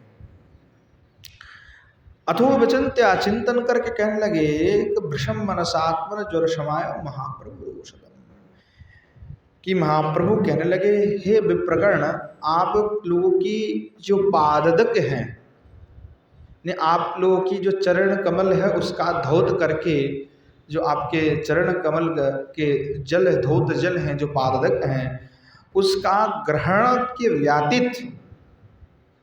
अथो विचिंत्या, चिंतन करके कहने लगे, वृषम मनसात्मन ज्वर समाय महाप्रभु औषधम, कि महाप्रभु कहने लगे, हे विप्रगण, आप लोगों की जो पाददक हैं, आप लोगों की जो चरण कमल है उसका धौत करके, जो आपके चरण कमल के जल धौत जल हैं जो पाददक हैं, उसका ग्रहण के व्यतीत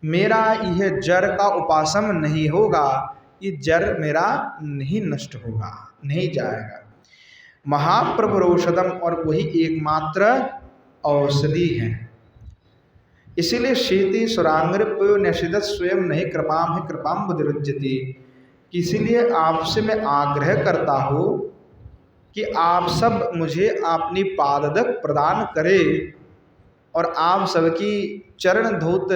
मेरा यह जर का उपासम नहीं होगा, ये जर मेरा नहीं नष्ट होगा, नहीं जाएगा। महाप्रभु औषधम, और वही एकमात्र औषधि है। इसीलिए शीति सुरांग्रपयो निषिदत स्वयं नहीं कृपाम है कृपाम बुद्धिरुज्जति, इसीलिए आपसे मैं आग्रह करता हूँ कि आप सब मुझे अपनी पाददक प्रदान करें और आप सबकी चरण धौत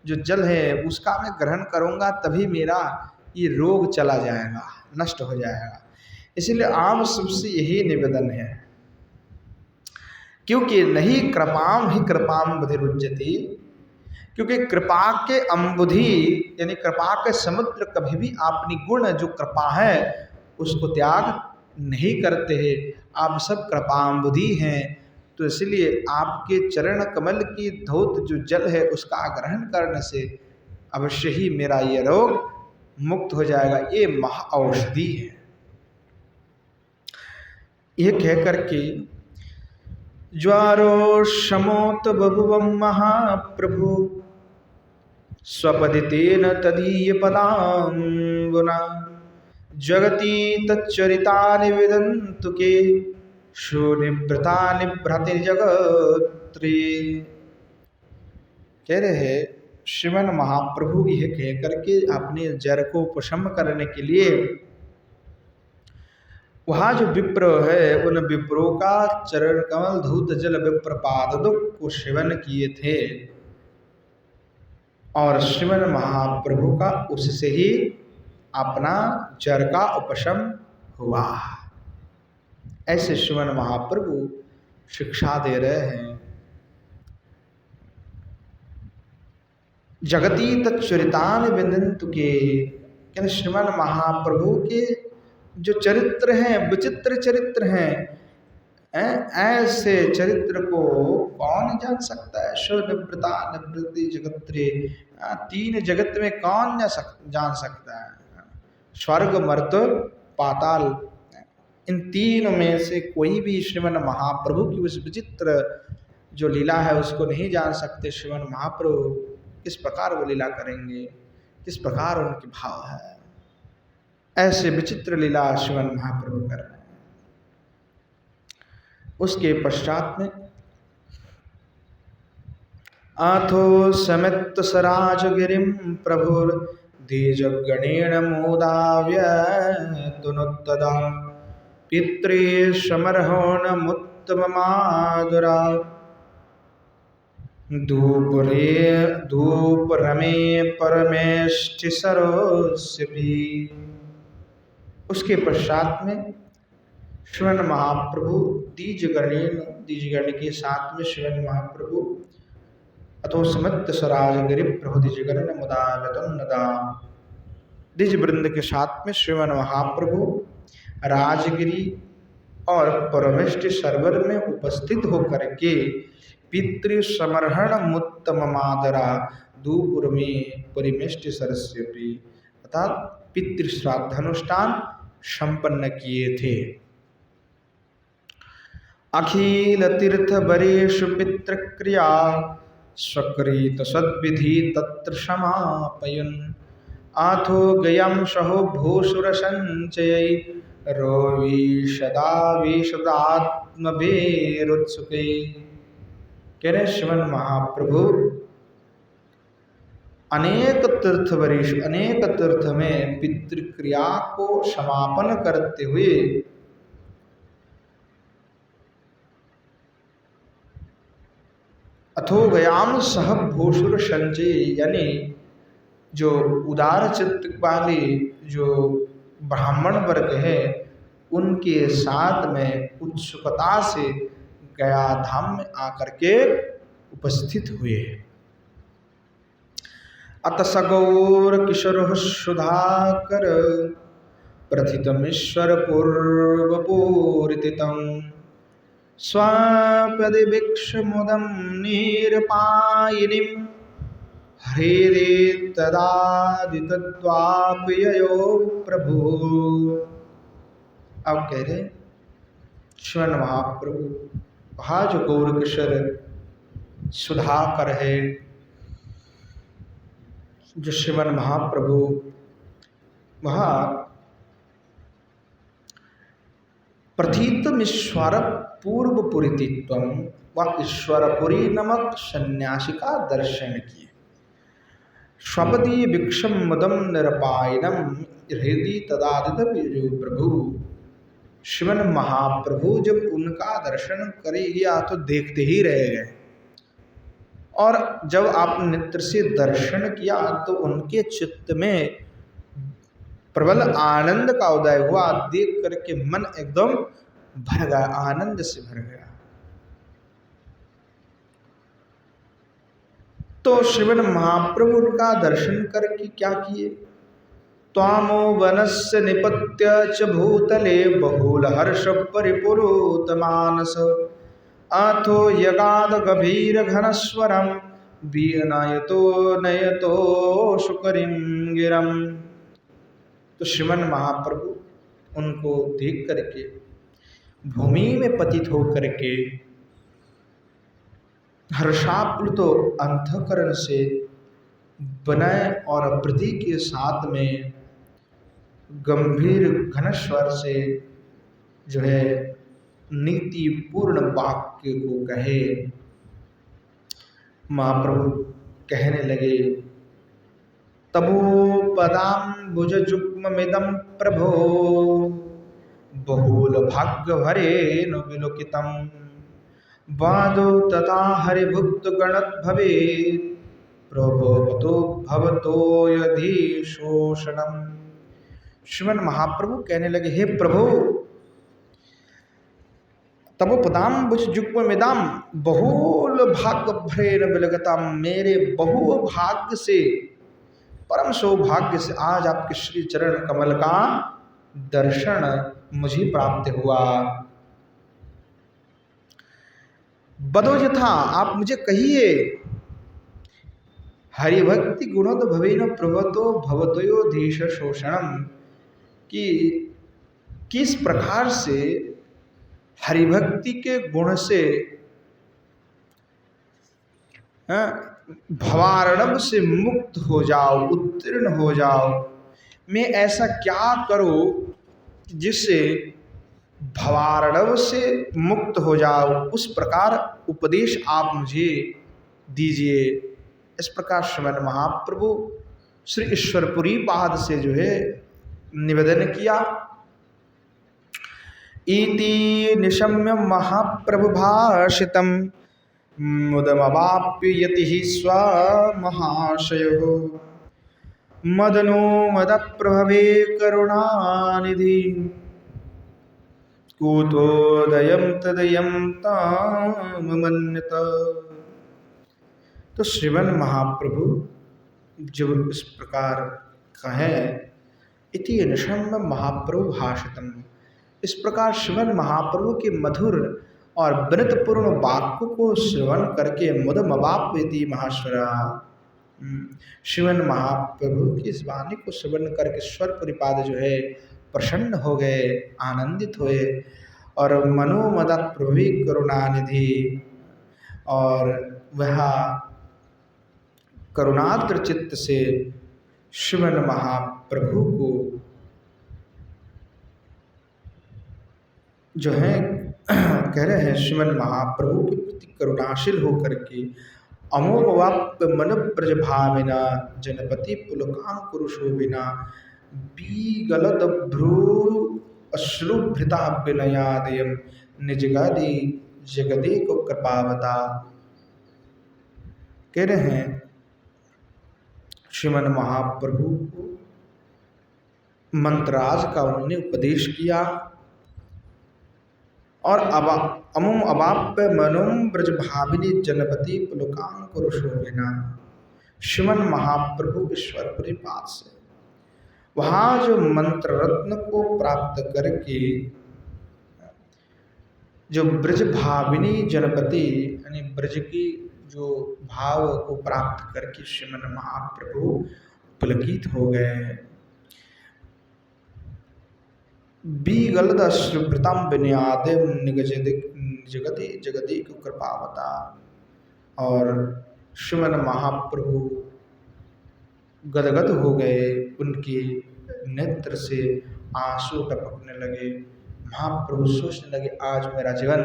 जो जल है उसका मैं ग्रहण करूँगा, तभी मेरा ये रोग चला जाएगा, नष्ट हो जाएगा। इसलिए आप सबसे यही निवेदन है, क्योंकि नहीं कृपाम ही कृपाम बुद्धिरुज्जति, क्योंकि कृपा के अम्बुधि यानी कृपा के समुद्र कभी भी अपनी गुण जो कृपा है उसको त्याग नहीं करते हैं। आप सब कृपाम्बुधि हैं, तो इसलिए आपके चरण कमल की धौत जो जल है उसका ग्रहण करने से अवश्य ही मेरा ये रोग मुक्त हो जाएगा। ये महाऔषधि है। ये कह करके ज्वारो शमोत बभुवं महाप्रभु स्वपदितेन तदीय पदाम्बुना जगति तच्चरितानि विदन्तु के शूनिभृतानि भ्रतिर्जगत्रे। कह रहे हैं श्रीमन महाप्रभु यह कह करके अपने जर को उपशम करने के लिए वहाँ जो विप्र है उन विप्रों का चरण कमल धूत जल विप्रपाद को सेवन किए थे और श्रीमन महाप्रभु का उससे ही अपना जर का उपशम हुआ। ऐसे श्रीमन महाप्रभु शिक्षा दे रहे हैं। जगती तच्चरितान विदन्तु के, यानी श्रीमन महाप्रभु के जो चरित्र हैं विचित्र चरित्र हैं, ऐसे चरित्र को कौन जान सकता है। शो निवृता निवृत्ति जगत्रे, तीन जगत में कौन जान सकता है। स्वर्ग मर्त पाताल, इन तीनों में से कोई भी श्रीमन महाप्रभु की उस विचित्र जो लीला है उसको नहीं जान सकते। श्रीमन महाप्रभु किस प्रकार वो लीला करेंगे, किस प्रकार उनके भाव है, ऐसे विचित्र लीला श्रीमन महाप्रभु कर रहे हैं। उसके पश्चात में आथो समित सराजगिरिम प्रभुर द्विजगणेन मोदाव्य तुनुत्तदा पित्रे समर्होण मुत्तममादुरा धूप रमे परमेष्टि सरोस्य भी। उसके पश्चात में श्रीमन महाप्रभु द्विजगण के साथ में श्रीमन महाप्रभु अथो समित सराजगिरि प्रभु द्विजगण मुदा व्यतन्नदा, द्विज वृंद के साथ में श्रीमन महाप्रभु राजगिरी और परमेष्टि सरोवर में उपस्थित होकर के पितृ समर्हण मुत्तम मादरा दूपुर में परिमेष्टि सरस्य भी, अर्थात पितृ श्राद्धानुष्ठान संपन्न किए थे। अखिल तीर्थ बरेषु पितृक्रिया स्वकृत सद्विधि तत्र समापयन् आथो गयं सहो भूसुर संचय रोवी सदा विशदात्मभेरुत्सुके। कह रहे श्रीमन महाप्रभु अनेक तीर्थ वरीश, अनेक तीर्थ में पितृक्रिया को समापन करते हुए अथोगयाम सह भूषुर संचय, यानी जो उदार चित्त वाले जो ब्राह्मण वर्ग है उनके साथ में उत्सुकता से गया धाम में आकर के उपस्थित हुए। अतसगौर किशोर सुधाकर प्रथितमीश्वर पूर्वपूरितं स्वापदिवीक्षमुदं नीरपायिनीं हृदि तदादितद्वाप्ययो प्रभु। अब कह रहे श्रीमन महाप्रभु वहाँ जो गौर किशोर सुधाकर है, जो श्रीमन महाप्रभु वहाँ प्रथितमीश्वर पूर्वपूरितित्वं व ईश्वरपुरी नमक सन्यासी का दर्शन किए। स्वपदी भिक्षम मुदम निरपायनम हृदि तदादित प्रभु। श्रीमन महाप्रभु जब उनका दर्शन करे गया तो देखते ही रह गए, और जब आप नेत्र से दर्शन किया तो उनके चित्त में प्रबल आनंद का उदय हुआ। देख करके मन एकदम भर गया, आनंद से भर गया। तो तो श्रीमन महाप्रभु उनका दर्शन करके क्या किए? त्वामो वनस्य निपत्य च भूतले बहुल हर्ष परिपुरोत मानस अथो यगाद गभीर घनस्वरम विनयतो नयतो शुकरिम गिरम। तो श्रीमन महाप्रभु उनको देख करके भूमि में पतित होकर के हर्षाप्लुत अंतःकरण से विनय और प्रति के साथ में गंभीर घन स्वर से जो है नीति पूर्ण वाक्य को कहे। महाप्रभु कहने लगे, तबो पदाम्बुज जुग्ममिदं प्रभो बहुल भाग्य भरे न विलोकितम वादो तथा हरिभुक्त गणत भवे प्रभो भवतो यदि शोषणम। श्रीमन महाप्रभु कहने लगे, हे प्रभु, तब पदाम्बुज जुग्ममिदं बहुल भाग्य भरे न विलोकितम, मेरे बहु भाग्य से, परम सौभाग्य से आज आपके श्री चरण कमल का दर्शन मुझे प्राप्त हुआ। बदो यथा, आप मुझे कहिए, हरिभक्ति गुणोद भवेन प्रभतो भवतोयोधीश शोषणम, कि किस प्रकार से हरिभक्ति के गुण से भवार्णव से मुक्त हो जाओ, उत्तीर्ण हो जाओ। मैं ऐसा क्या करूं जिससे भवार्णव से मुक्त हो जाओ, उस प्रकार उपदेश आप मुझे दीजिए। इस प्रकार श्रीमन महाप्रभु श्री ईश्वरपुरी पाद से जो है निवेदन किया। इति निशम्य महाप्रभु भाषितम मुदमवाप्य यतिः स्वमहाशयो मदनो मदप्रभवे करुणानिधि कूतोदयं तदयं ताममन्यत। तो श्रीमन महाप्रभु जब इस प्रकार कहे, इति निशम्य महाप्रभु भाषितम, इस प्रकार श्रीमन महाप्रभु के मधुर और विनतपूर्ण वाक्य को श्रवण करके मुदमवाप्यति महाश्वरा, श्रीमन महाप्रभु की इस वाणी को श्रवण करके स्वर परिपाद जो है प्रसन्न हो गए, आनंदित हुए, और मनोमदत प्रभु करुणानिधि, और वह करुणाद्र चित्त से श्रीमन महाप्रभु को जो है कह रहे हैं, श्रीमन महाप्रभु के प्रति करुणाशील होकर के अमोघवाप्य मन ब्रज भाविना जनपति पुलकांकुरुशोभिना बीगलद भ्रू अश्रुभृता विनयादयम निजगादि जगदे को कृपावता। कह रहे हैं श्रीमन महाप्रभु को मंत्राज का उन्होंने उपदेश किया, और अमुम अवाप्य मनुम ब्रज भाविनी जनपति पुलकांकुरुशोभिना, श्रीमन महाप्रभु ईश्वरपुरी पाद से वहाँ जो मंत्र रत्न को प्राप्त करके जो ब्रज भाविनी जनपति यानी ब्रज की जो भाव को प्राप्त करके श्रीमन महाप्रभु पुलकित हो गए। बीगलद अश्रुभृतां विनयादयं जगति जगति को कृपावता, और श्रीमन महाप्रभु गदगद हो गए, उनके नेत्र से आंसू टपकने लगे। महाप्रभु सोचने लगे, आज मेरा जीवन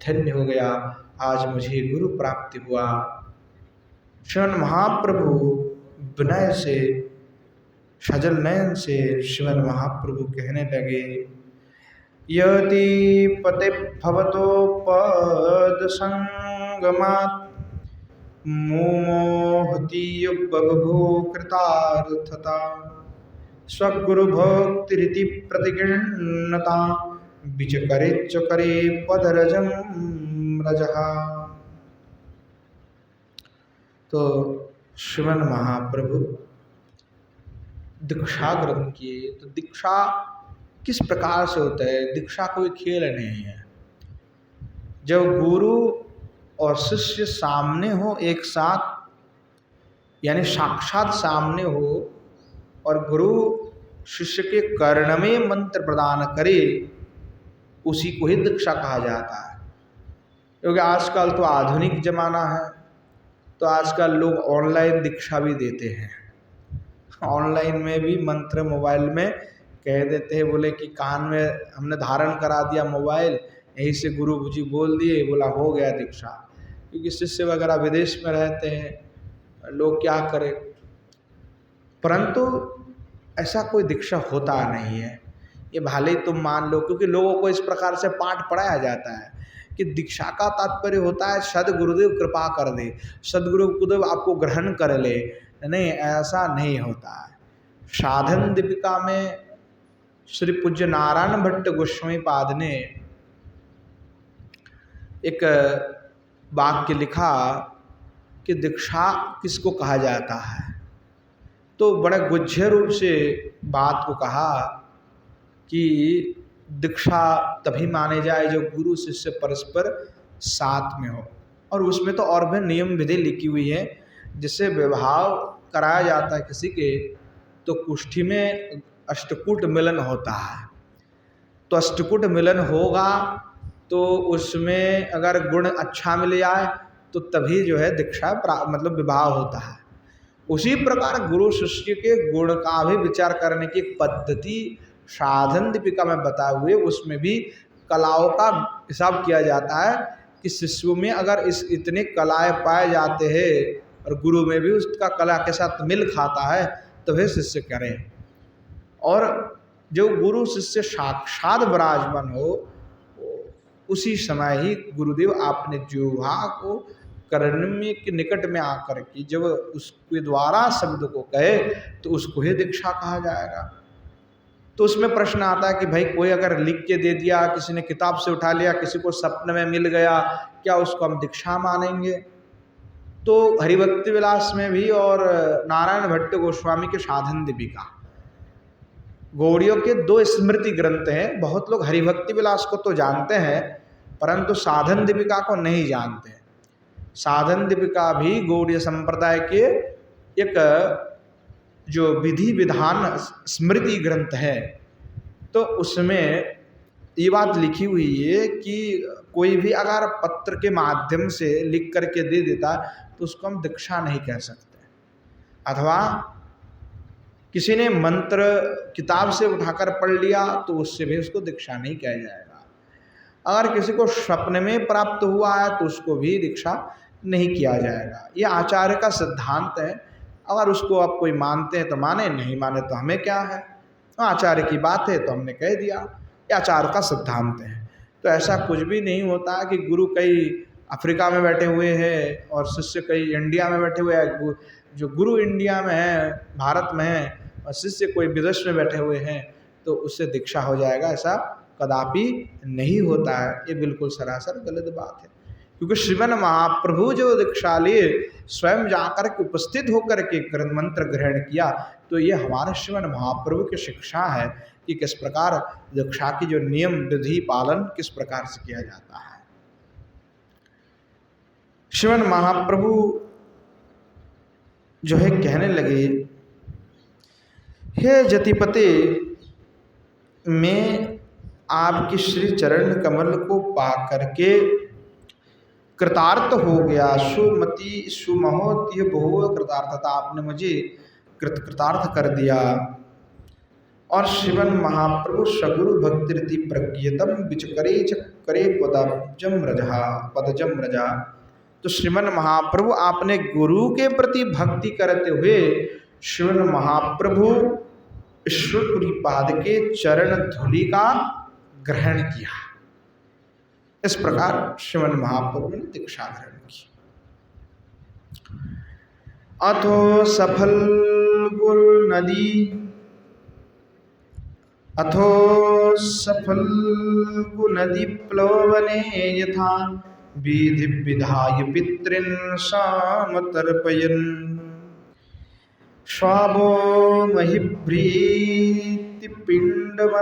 धन्य हो गया, आज मुझे गुरु प्राप्ति हुआ। श्रीमन महाप्रभु विनय से सजल नयन से श्रीमन महाप्रभु कहने लगे, यदि पते भवतो पद संगमात् मोहति बभूव कृतार्थता स्वगुरु भक्तिरिति प्रतिगृह्णता विचकरे पदरजं रजः। तो श्रीमन महाप्रभु दीक्षा ग्रहण किए। तो दीक्षा किस प्रकार से होता है? दीक्षा कोई खेल नहीं है। जब गुरु और शिष्य सामने हो एक साथ, यानी साक्षात सामने हो, और गुरु शिष्य के कर्ण में मंत्र प्रदान करे, उसी को ही दीक्षा कहा जाता है। क्योंकि आजकल तो आधुनिक जमाना है, तो आजकल लोग ऑनलाइन दीक्षा भी देते हैं। ऑनलाइन में भी मंत्र मोबाइल में कह देते हैं, बोले कि कान में हमने धारण करा दिया मोबाइल, यहीं से गुरु जी बोल दिए, बोला हो गया दीक्षा। क्योंकि शिष्य वगैरह विदेश में रहते हैं, लोग क्या करें। परंतु ऐसा कोई दीक्षा होता नहीं है। ये भले ही तुम मान लो, क्योंकि लोगों को इस प्रकार से पाठ पढ़ाया जाता है कि दीक्षा का तात्पर्य होता है सदगुरुदेव कृपा कर दे, सदगुरुदेव आपको ग्रहण कर ले। नहीं, ऐसा नहीं होता है। साधन दीपिका में श्री पूज्य नारायण भट्ट गोस्वामी पाद ने एक वाक्य लिखा कि दीक्षा किसको कहा जाता है। तो बड़े गुझ्य रूप से बात को कहा कि दीक्षा तभी माने जाए जो गुरु शिष्य परस्पर साथ में हो, और उसमें तो और भी नियम विधि लिखी हुई है। जिससे विवाह कराया जाता है किसी के, तो कुष्ठी में अष्टकूट मिलन होता है। तो अष्टकूट मिलन होगा तो उसमें अगर गुण अच्छा मिल जाए तो तभी जो है दीक्षा मतलब विवाह होता है। उसी प्रकार गुरु शिष्य के गुण का भी विचार करने की पद्धति साधन दीपिका में बताए हुए, उसमें भी कलाओं का हिसाब किया जाता है कि शिष्यों में अगर इतने कलाएं पाए जाते हैं और गुरु में भी उसका कला के साथ मिल खाता है तो वह शिष्य करें। और जो गुरु शिष्य साक्षात विराजमान हो, उसी समय ही गुरुदेव आपने जिह्वा को कर्ण में के निकट में आकर के जब उसके द्वारा शब्द को कहे तो उसको ही दीक्षा कहा जाएगा। तो उसमें प्रश्न आता है कि भाई कोई अगर लिख के दे दिया, किसी ने किताब से उठा लिया, किसी को सपने में मिल गया, क्या उसको हम दीक्षा मानेंगे? तो हरिभक्ति विलास में भी और नारायण भट्ट गोस्वामी के साधन दीपिका, गौड़ियों के दो स्मृति ग्रंथ हैं। बहुत लोग हरिभक्ति विलास को तो जानते हैं परंतु साधन दीपिका को नहीं जानते। साधन दीपिका भी गौड़ीय संप्रदाय के एक जो विधि विधान स्मृति ग्रंथ है। तो उसमें ये बात लिखी हुई है कि कोई भी अगर पत्र के माध्यम से लिख करके दे देता तो उसको हम दीक्षा नहीं कह सकते, अथवा किसी ने मंत्र किताब से उठाकर पढ़ लिया तो उससे भी उसको दीक्षा नहीं कहा जाएगा। अगर किसी को स्वप्न में प्राप्त हुआ है तो उसको भी दीक्षा नहीं किया जाएगा। ये आचार्य का सिद्धांत है। अगर उसको आप कोई मानते हैं तो माने, नहीं माने तो हमें क्या है, आचार्य की बात है तो हमने कह दिया, ये आचार्य का सिद्धांत है। तो ऐसा कुछ भी नहीं होता कि गुरु कई अफ्रीका में बैठे हुए हैं और शिष्य कई इंडिया में बैठे हुए हैं। जो गुरु इंडिया में है, भारत में है, और शिष्य कोई विदेश में बैठे हुए हैं तो उससे दीक्षा हो जाएगा, ऐसा कदापि नहीं होता है। ये बिल्कुल सरासर गलत बात है। क्योंकि श्रीमन महाप्रभु जो दीक्षा लिए स्वयं जाकर के उपस्थित होकर के मंत्र ग्रहण किया, तो ये हमारे श्रीमन महाप्रभु की शिक्षा है कि किस प्रकार दीक्षा की जो नियम विधि पालन किस प्रकार से किया जाता है। श्रीमन महाप्रभु जो है कहने लगे, हे जतिपते, मैं आपके श्री चरण कमल को पा करके कृतार्थ हो गया। सुमति सुमहोत्य बहु कृतार्थता, आपने मुझे कृतार्थ कर दिया। और श्रीमन महाप्रभु सगुरु भक्ति प्रज्ञतम विचकरे चक्रे पदजम रजा। तो श्रीमन महाप्रभु आपने गुरु के प्रति भक्ति करते हुए श्रीमन महाप्रभु ईश्वरपुरी पाद के चरण धूलि का ग्रहण किया। इस प्रकार श्रीमन महाप्रभु ने दीक्षा ग्रहण की। अथो सफल गुल नदी, अथो सफल नदी प्लवने यथा विधि विधाय पितॄन् समतर्पयन् स्वावो महिभृति पिण्डमदादथो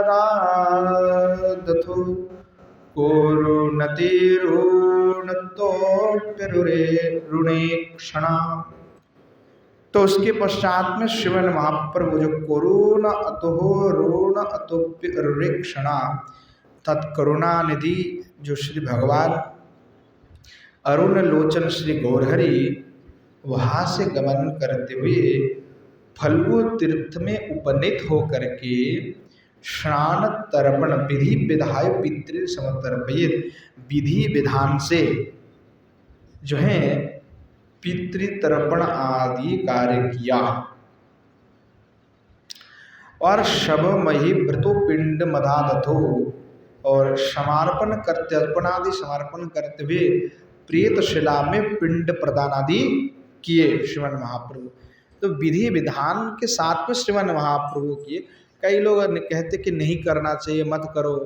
ऋणे क्षणा। तो उसके पश्चात में श्रीमन महाप्रभु जो कोरोन अतोह ऋण अतोप्यरुक्षणा तत्करुणा निधि जो श्री भगवान अरुण लोचन श्री गौरहरि वहाँ से गमन करते हुए फल्गु तीर्थ में उपनीत होकर के स्नान तर्पण विधि विधाय पितृ समतर्पयित विधि विधान से जो है पितृतर्पण आदि कार्य किया और शव मही व्रतो पिंड मदादथो और समर्पण करते अर्पणादि समर्पण करते हुए प्रेत शिला में पिंड प्रदान आदि किए श्रीमन महाप्रभु। तो विधि विधान के साथ में श्रीमन महाप्रभु किए। कई लोग कहते कि नहीं करना चाहिए, मत करो।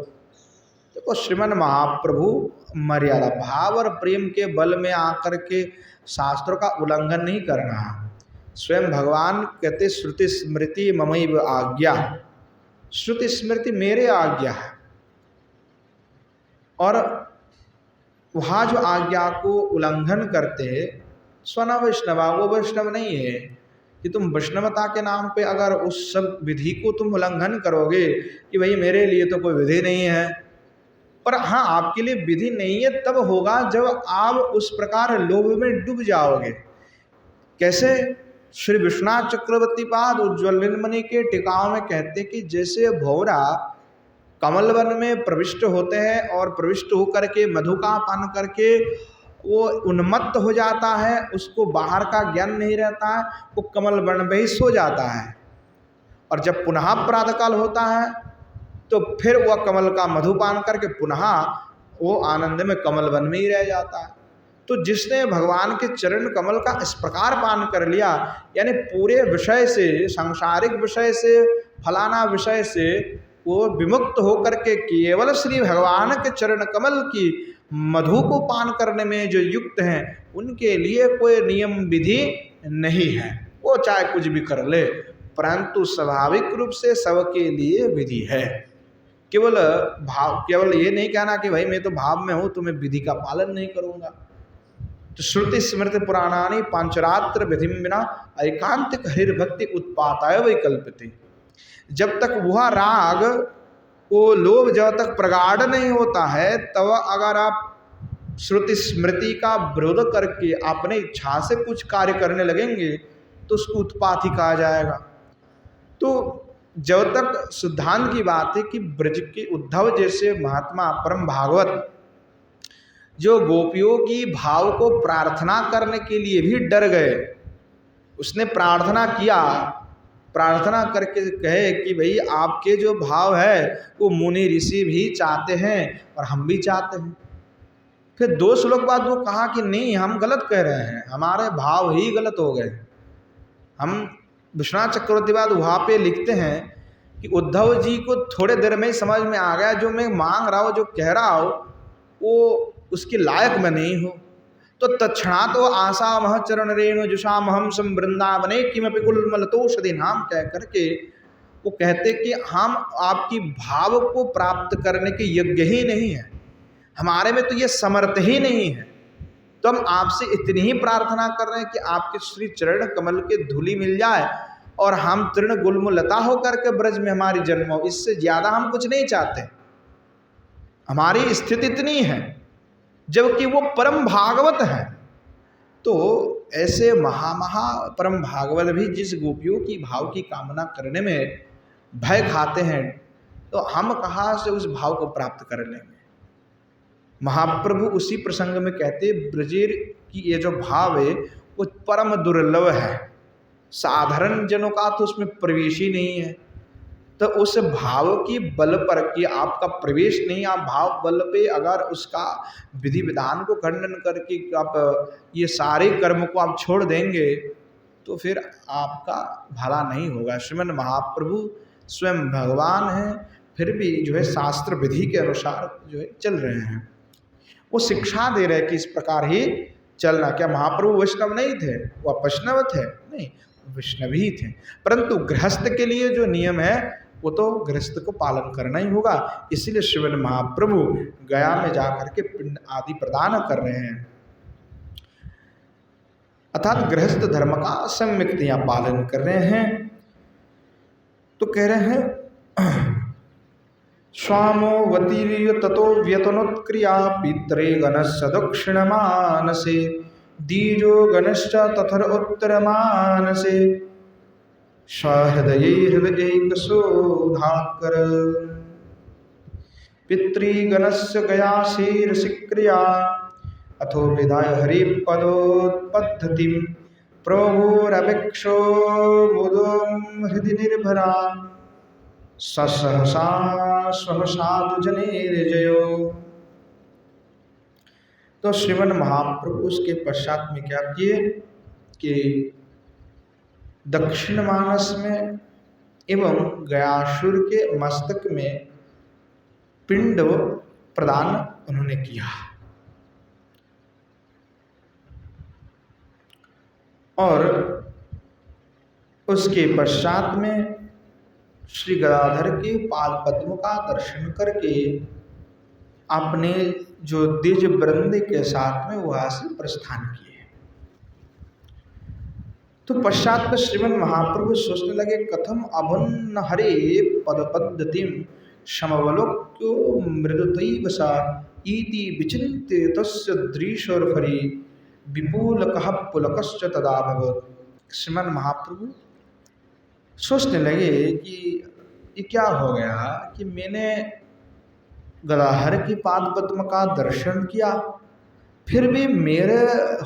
तो श्रीमन महाप्रभु मर्यादा भाव और प्रेम के बल में आकर के शास्त्रों का उल्लंघन नहीं करना। स्वयं भगवान कहते श्रुति स्मृति ममैव आज्ञा, श्रुति स्मृति मेरे आज्ञा है। और वहाँ जो आज्ञा को उल्लंघन करते स्वना वैष्णवा, वो वैष्णव नहीं है कि तुम वैष्णवता के नाम पे अगर उस सब विधि को तुम उल्लंघन करोगे कि भाई मेरे लिए तो कोई विधि नहीं है। पर हाँ, आपके लिए विधि नहीं है तब होगा जब आप उस प्रकार लोभ में डूब जाओगे। कैसे? श्री विश्वनाथ चक्रवर्ती पाद उज्ज्वल नीलमणि के टिकाओं में कहते कि जैसे भौरा कमल वन में प्रविष्ट होते हैं और प्रविष्ट होकर के मधु का पान करके वो उन्मत्त हो जाता है, उसको बाहर का ज्ञान नहीं रहता है, वो कमल वन में ही सो जाता है। और जब पुनः प्रातःकाल होता है तो फिर वह कमल का मधुपान करके पुनः वो आनंद में कमल वन में ही रह जाता है। तो जिसने भगवान के चरण कमल का इस प्रकार पान कर लिया, यानी पूरे विषय से, सांसारिक विषय से, फलाना विषय से वो विमुक्त होकर के केवल श्री भगवान के चरण कमल की मधु को पान करने में जो युक्त हैं, उनके लिए कोई नियम विधि नहीं है। वो चाहे कुछ भी कर ले, परंतु स्वाभाविक रूप से सबके लिए विधि है। केवल ये नहीं कहना कि भाई मैं तो भाव में हूं तो मैं विधि का पालन नहीं करूंगा। तो श्रुति स्मृति पुराणानि पांचरात्र विधि बिना एकांतिक हरिर्भक्ति उत्पाताय वैकल्पते। जब तक वह राग, वो लोभ जब तक प्रगाढ़ नहीं होता है, तब अगर आप श्रुति स्मृति का विरोध करके अपने इच्छा से कुछ कार्य करने लगेंगे तो उसको उत्पात ही कहा जाएगा। तो जब तक सिद्धांत की बात है कि ब्रज के उद्धव जैसे महात्मा परम भागवत जो गोपियों की भाव को प्रार्थना करने के लिए भी डर गए, उसने प्रार्थना किया, प्रार्थना करके कहे कि भाई आपके जो भाव है वो मुनि ऋषि भी चाहते हैं और हम भी चाहते हैं। फिर 2 श्लोक बाद वो कहा कि नहीं, हम गलत कह रहे हैं, हमारे भाव ही गलत हो गए। हम विश्वनाथ चक्रवर्ती बाद वहाँ पे लिखते हैं कि उद्धव जी को थोड़े देर में ही समझ में आ गया जो मैं मांग रहा हूँ, जो कह रहा हूँ वो उसके लायक मैं नहीं हूँ। तो तत्क्षणा तो आशा मह चरण रेणु जुषाम हम सम वृंदावने किमपि कुलमलतोषधि नाम कह करके वो कहते कि हम आपकी भाव को प्राप्त करने के योग्य ही नहीं है, हमारे में तो ये समर्थ ही नहीं है। तो हम आपसे इतनी ही प्रार्थना कर रहे हैं कि आपके श्री चरण कमल के धूलि मिल जाए और हम तृण गुल्म लता होकर के ब्रज में हमारी जन्म हो, इससे ज्यादा हम कुछ नहीं चाहते। हमारी स्थिति इतनी है, जबकि वो परम भागवत है। तो ऐसे महा परम भागवत भी जिस गोपियों की भाव की कामना करने में भय खाते हैं, तो हम कहाँ से उस भाव को प्राप्त कर लेंगे। महाप्रभु उसी प्रसंग में कहते ब्रजेर की ये जो भाव है वो परम दुर्लभ है, साधारण जनों का तो उसमें प्रवेश ही नहीं है। तो उस भाव की बल पर कि आपका प्रवेश नहीं, आप भाव बल पे अगर उसका विधि विधान को खंडन करके आप ये सारे कर्म को आप छोड़ देंगे तो फिर आपका भला नहीं होगा। श्रीमन महाप्रभु स्वयं भगवान हैं, फिर भी जो है शास्त्र विधि के अनुसार जो है चल रहे हैं। वो शिक्षा दे रहे कि इस प्रकार ही चलना। क्या महाप्रभु वैष्णव नहीं थे, वह वैष्णव थे? नहीं, वैष्णव ही थे, परंतु गृहस्थ के लिए जो नियम है वो तो गृहस्थ को पालन करना ही होगा। इसीलिए श्रीमन महाप्रभु गया में जाकर के पिंड आदि प्रदान कर रहे हैं, अर्थात गृहस्थ धर्म का सम्यक यहाँ पालन कर रहे हैं। तो कह रहे हैं स्वामोवतीर्य ततो व्यतनोत्क्रिया पितरे गणस्य दक्षिण मानसे दीजो गणश्च तथर उत्तर मानसे सहृदये हृदयैक शोधाकर पितृगणस्य गया शीर्षक्रिया अथो विधाय हरिपदोत्पद्धतिं प्रभुरपेक्षो मुदं हृदि निर्भरा सहसा सहसाधु जनेर्जयो। तो श्रीमन महाप्रभु उसके पश्चात में क्या किए कि दक्षिण मानस में एवं गयासुर के मस्तक में पिंड प्रदान उन्होंने किया, और उसके पश्चात में श्री गदाधर के पाद पद्म का दर्शन करके अपने जो द्विज वृंद के साथ में वहां से प्रस्थान किए। तो पश्चात में श्रीमन महाप्रभु सोचने लगे कथम अभन्न हरे पद पद्धतिम समवलोक्यो मृदुतैव सा इति विचिन्त्य तस्य दृशोर्फरी विपुलकः पुलकश्च तदा भवत्। श्रीमन महाप्रभु सोचने लगे कि ये क्या हो गया कि मैंने गदाधर की पाद पद्म का दर्शन किया, फिर भी मेरे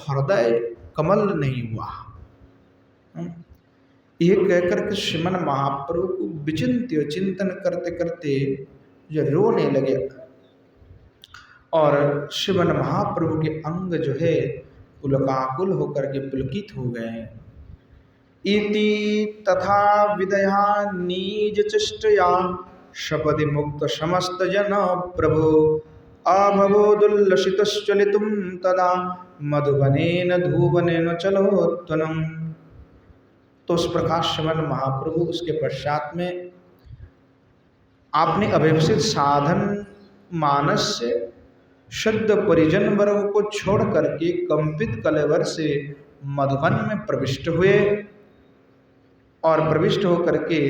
हृदय कमल नहीं हुआ। यह कहकर के श्रीमन महाप्रभु को विचिंत्य चिंतन करते करते जो रोने लगे, और श्रीमन महाप्रभु के अंग जो है पुलकाकुल होकर के पुलकित हो गए। इति तथा विदया नीज चेष्टया शपदि मुक्त समस्त जन प्रभो अभवोदुल्लसितश्चलितुं तदा मधुबनेन धूबनेन चलोत्तनम्। तो उस प्रकार श्रीमन महाप्रभु उसके पश्चात में आपने अभिप्सित साधन मानस से शुद्ध परिजन वर्ग को छोड़ करके कंपित कलेवर से मधुबन में प्रविष्ट हुए, और प्रविष्ट होकर के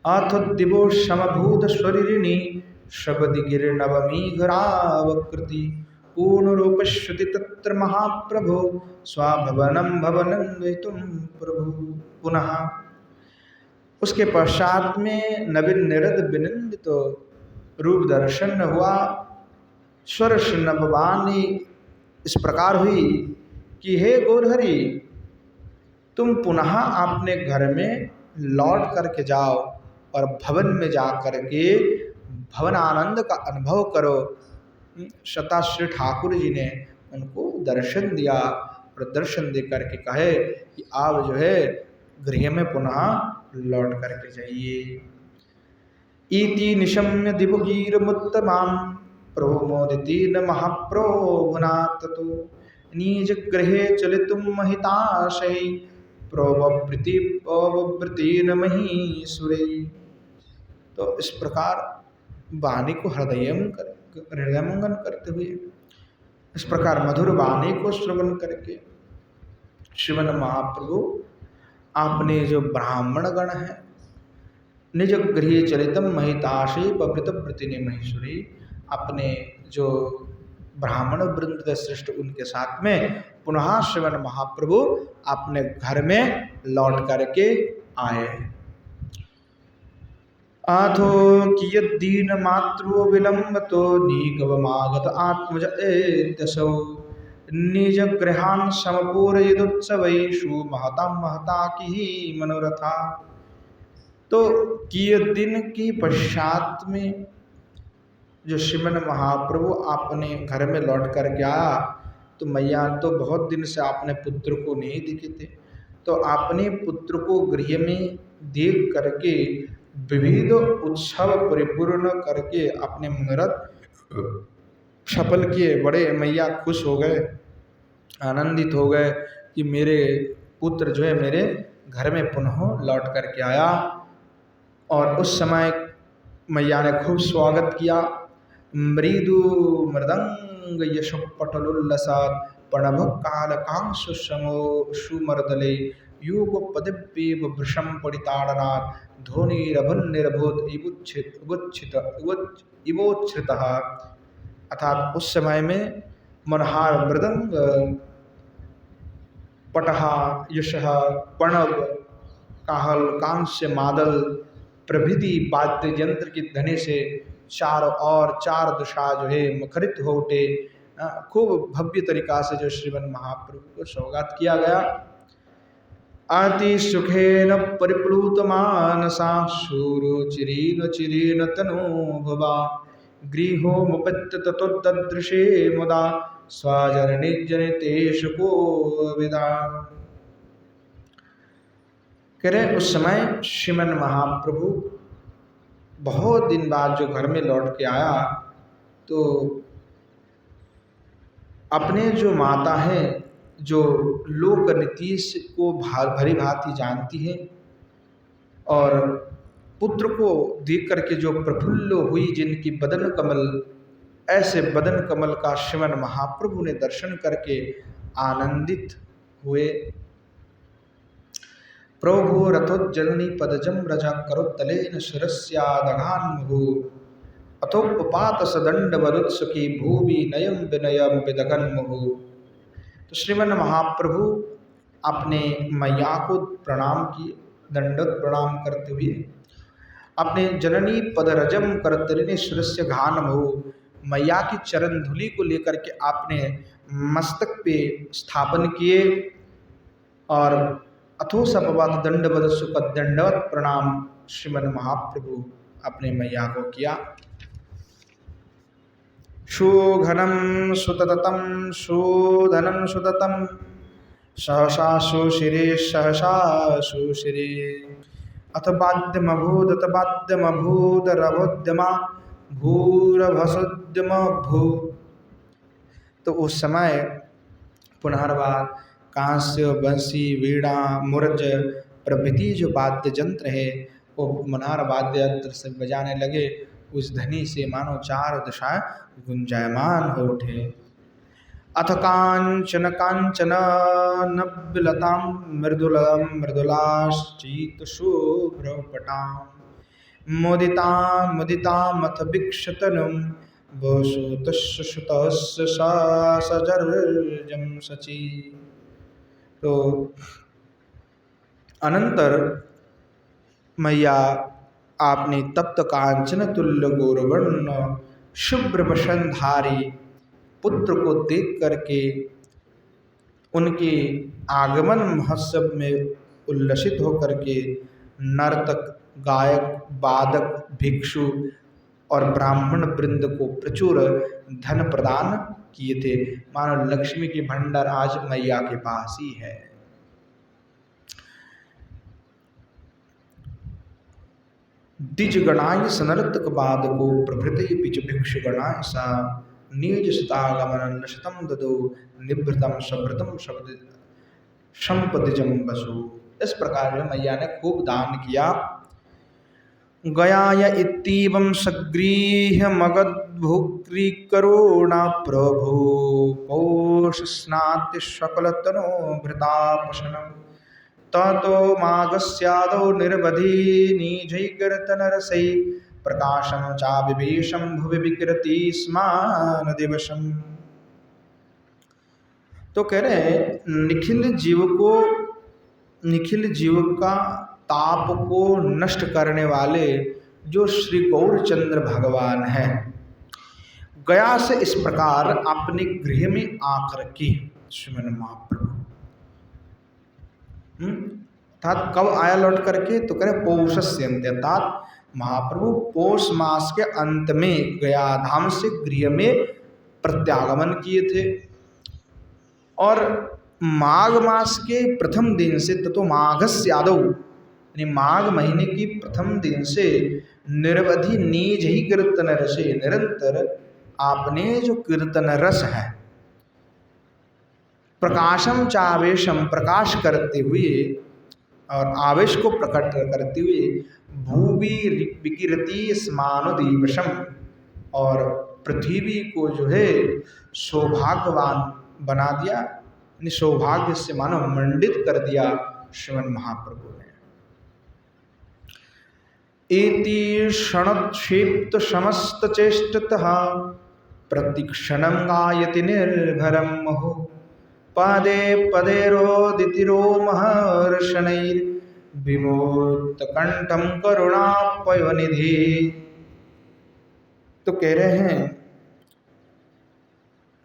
अथ दिवो समभूत स्वरिणी शबदि गिर नवमी घरावकृति पूर्ण रूपश्रुति तत्र महाप्रभो स्वाभवनम भवनन्वितुम प्रभु। पुनः उसके पश्चात में नवीन निरद विनिंदित रूप दर्शन हुआ। स्वर नभवानी इस प्रकार हुई कि हे गौरहरि, तुम पुनः अपने घर में लौट करके जाओ और भवन में जा करके भवन आनंद का अनुभव करो। सता श्री ठाकुर जी ने उनको दर्शन दिया, और दर्शन दे करके कहे कि आप जो है गृह में पुनः लौट करके जाइए। इति निशम्य दिवगीर मुत्तमाम प्रोमोदितेन महाप्रभुना ततो निज गृहे चलितुं महिताशै प्रवृत्तेन महीसुरै। तो इस प्रकार वाणी को हृदयंगन करते हुए, इस प्रकार मधुर वाणी को श्रवण करके श्रीमन महाप्रभु आपने जो ब्राह्मण गण है निज गृह चलितम महिताशे पवृतव्रतिने महीसुरी, अपने जो ब्राह्मण वृंद श्रेष्ठ उनके साथ में पुनः श्रीमन महाप्रभु अपने घर में लौट करके आए। आथो कियद्दीन मातृ विलंबतो निगवमागत आत्मज एत्यसौ निज गृहान् समपूरयदुत्सवैषु महता महता की मनोरथा। तो कियद्दीन की पश्चात में जो श्रीमन महाप्रभु अपने घर में लौट कर गया, तो मैया तो बहुत दिन से अपने पुत्र को नहीं दिखे थे, तो अपने पुत्र को गृह में देख करके विविध उत्सव परिपूर्ण करके अपने मनोरथ सफल किए। बड़े मैया खुश हो गए, आनंदित हो गए कि मेरे पुत्र जो है मेरे घर में पुनः लौट करके आया। और उस समय मैया ने खूब स्वागत किया। मृदु मृदंग यशोपटलोल्लसात् प्रणभ काल कांसु समो सुमर्दले युग पदिव्येव वृषम परिताड़नात् ध्वनिरभुन्निरभूत इवोच्छ्रितः। अर्थात उस समय में मनहार मृदंग पटहा यशः प्रणव काहल कांस्य मादल प्रभृति वाद्य यंत्र की ध्वनि से चारों और चार दिशा जो है मुखरित हो उठे। खूब भव्य तरीका से जो श्रीमन महाप्रभु को स्वागत किया गया। अति सुखेन परिप्लुत मानसा शूरुचिरेण चिरेण तनोभवा गृहो मुपत्त ततोदृशे मुदा स्वजननि जनितेषु को विदा। कह रहे उस समय श्रीमन महाप्रभु बहुत दिन बाद जो घर में लौट के आया तो अपने जो माता हैं जो लोक नीति को भली भांति जानती है और पुत्र को देख करके जो प्रफुल्ल हुई, जिनकी बदन कमल, ऐसे बदन कमल का श्रीमन महाप्रभु ने दर्शन करके आनंदित हुए। प्रभु रथोज्जननी पदजम रजा करोत्तलेन शिरस्यादघान्मुहु अथोपपात सदंड वरुत्सुकी भूवि नयम विनयम विदगन्मुहु। तो श्रीमन महाप्रभु अपने मैया को प्रणाम किए, दंडवत प्रणाम करते हुए अपने जननी पदरजम करतलिने शिरस्य घान्मुहु, मैया की चरण धूलि को लेकर के आपने मस्तक पे स्थापन किए और अथोसपवात दंडवत सुख दंडवत प्रणाम श्रीमन महाप्रभु अपने मैया को किया। शोघनम सुततम शोधनम सुततम सहसा सुशिरे सहसा सुशिरे अथ बाध्यमभूद अथ बाध्यमभूद रभोद्यमा भूरभसोद्यम भू। तो उस समय पुनर्बार कांस्य बंसी वीणा मुरज प्रभृति जो वाद्य यंत्र है वो मनहार वाद्य यंत्र से बजाने लगे। उस ध्वनि से मानो चार दिशाएं गुंजायमान हो उठे। अथ कांचन कांचन नव्यलतां मृदुलम मृदुलाश्चित शुभ्रपटां मुदितां मुदितामथ वीक्षतनुं वसुतस्सुतस्य सजर्जं सची। तो अनंतर मैया आपने तप्त कांचन तुल्य गौरवर्ण शुभ्र वसनधारी पुत्र को देख करके उनके आगमन महोत्सव में उल्लसित होकर के नर्तक, गायक, वादक, भिक्षु और ब्राह्मण वृंद को प्रचुर धन प्रदान किए थे। मानो लक्ष्मी की भंडार आज मैया के पास ही है। द्विज गणाय सनर्तक बादको प्रभृति पिच भिक्ष गणाय सा निज सुतागमन शतम ददो निभृतम सभृतम शब्द संपदिजम बसु। इस प्रकार में मैया ने खूब दान किया। गयाय इतीवं सगृह्य मगद्भुक्री करुणा प्रभु पौष स्नाति सकलतनो भृतापशनम् ततो मागस्यादो निर्वधि निजैकर्तन रसै प्रकाशं चाविवेशं भुवि विकृति स्मान दिवसम्। तो कह रहे हैं निखिल जीव का ताप को नष्ट करने वाले जो श्री गौरचंद्र भगवान हैं, गया से इस प्रकार अपने गृह में आकर के श्रीमन महाप्रभु अर्थात कब आया लौट करके, तो कह रहे पौषस्य अंत, अर्थात महाप्रभु पौष मास के अंत में गया धाम से गृह में प्रत्यागमन किए थे और माघ मास के प्रथम दिन से ततो माघस्यादौ यानी माघ महीने की प्रथम दिन से निरवधि निज ही कीर्तन रसे निरंतर आपने जो कीर्तन रस है प्रकाशम चावेशम प्रकाश करते हुए और आवेश को प्रकट करते हुए भूवि विकीर्ति स्मानो दिवसम और पृथ्वी को जो है सौभाग्यवान बना दिया, यानी सौभाग्य से मानो मंडित कर दिया श्रीमन महाप्रभु ने। एति क्षणक्षिप्त समस्त चेष्टतः प्रतिक्षणं गायति निर्भरं महो पदे पदे रोदिति रोमहर्षणैर्विमोक्तकण्ठं करुणापयोनिधि। तो कह रहे हैं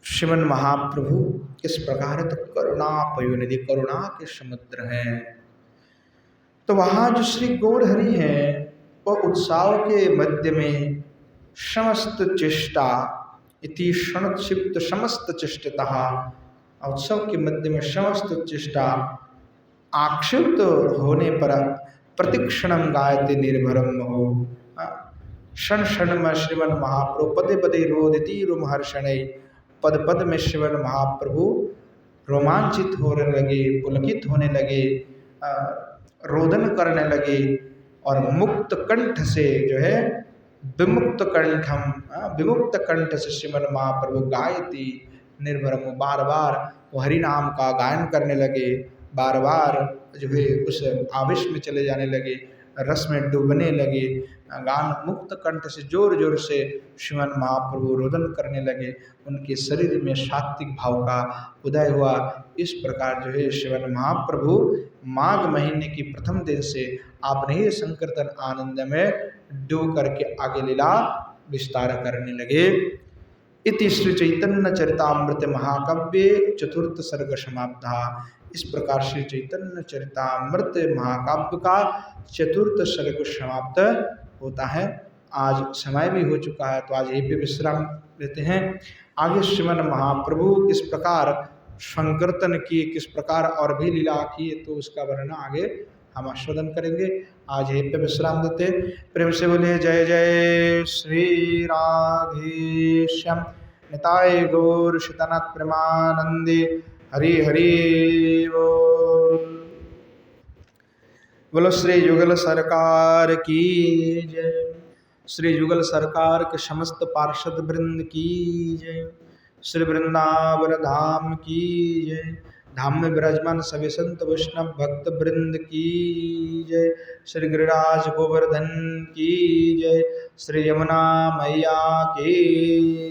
श्रीमन महाप्रभु किस प्रकार तो करुणापयोनिधि, करुणा के समुद्र हैं। तो वहाँ जो श्री गौर हरि हैं वह उत्सव के मध्य में समस्त चेष्टा इति क्षणक्षिप्त समस्त चेष्टतः, उत्सव के मध्य में समस्त चेष्टा आक्षिप्त होने पर प्रतिक्षणम गायते निर्भरम हो, क्षण क्षण में श्रीमन महाप्रभु पदे पदे रोदिति रोमहर्षणै, पद पद में श्रीमन महाप्रभु रोमांचित होने लगे, पुलकित होने लगे, रोदन करने लगे और मुक्त कंठ से जो है विमुक्त कंठ से श्रीमन महाप्रभु गायति निर्भरम, बार बार वो हरि नाम का गायन करने लगे, बार बार जो है उस आवेश में चले जाने लगे, रस में डूबने लगे, गान मुक्त कंठ से जोर जोर से श्रीमन महाप्रभु रोदन करने लगे, उनके शरीर में सात्विक भाव का उदय हुआ। इस प्रकार जो है श्रीमन महाप्रभु माघ महीने की प्रथम दिन से आपने ही संकीर्तन आनंद में डूब करके आगे लीला विस्तार करने लगे। इति श्री चैतन्य चरितामृत महाकाव्य चतुर्थ सर्ग समाप्ता। इस प्रकार श्री चैतन्य चरितामृत महाकाव्य का चतुर्थ सर्ग समाप्त होता है। आज समय भी हो चुका है तो आज यहीं पे विश्राम लेते हैं। आगे श्रीमन महाप्रभु किस प्रकार संकीर्तन किए, किस प्रकार और भी लीला किए, तो उसका वर्णन आगे हम आस्वादन करेंगे। आज यहीं पे विश्राम देते। प्रेम से बोलिए जय जय श्री राधेश्याम निताय गौर शितनाथ प्रेमानंदे हरि हरि बोल। बोलो श्री युगल सरकार की जय, श्री युगल सरकार के समस्त पार्षद वृंद की जय, श्री वृंदावन धाम की जय, धाम में विराजमान सभी संत वैष्णव भक्त वृंद की जय, श्री गिरिराज गोवर्धन की जय, श्री यमुना मैया की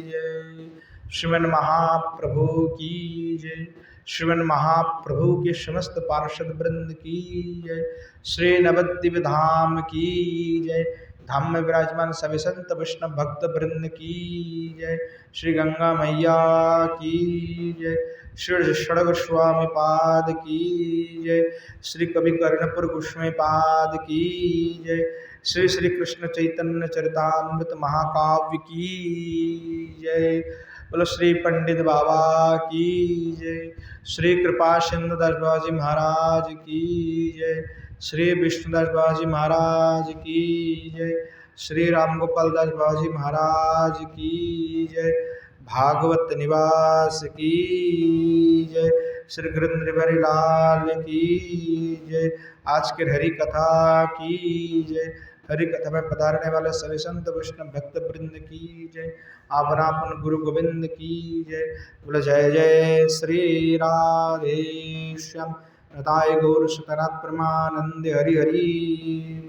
जय, श्रीमन महाप्रभु की जय, श्रीमन महाप्रभु के समस्त पार्षद वृंद की जय, श्री नवद्वीप धाम की जय, धाम में विराजमान सभी संत वैष्णव भक्त वृंद की जय, श्री गंगा मैया की जय, श्री षडग स्वामी पाद की जय, श्री कवि कर्णपुर गोस्वामी पाद की जय, श्री श्री कृष्ण चैतन्य चरितामृत महाकाव्य की जय। बोलो श्री पंडित बाबा की जय, श्री कृपा सिंधु दास बाबाजी महाराज की जय, श्री विष्णुदास बाबाजी महाराज की जय, श्री राम गोपाल दास बाबाजी महाराज की जय, भागवत निवास की जय, श्री गिरिन्द्र लाल की जय, आज के हरि कथा की जय, हरि कथा में पधारने वाले सभी संत वैष्णव भक्त वृंद की जय, आपन गुरु गोविंद की जय। बोलो जय जय श्री राधेश्याम निताय गौर सुतनाथ परमानंद हरि हरि।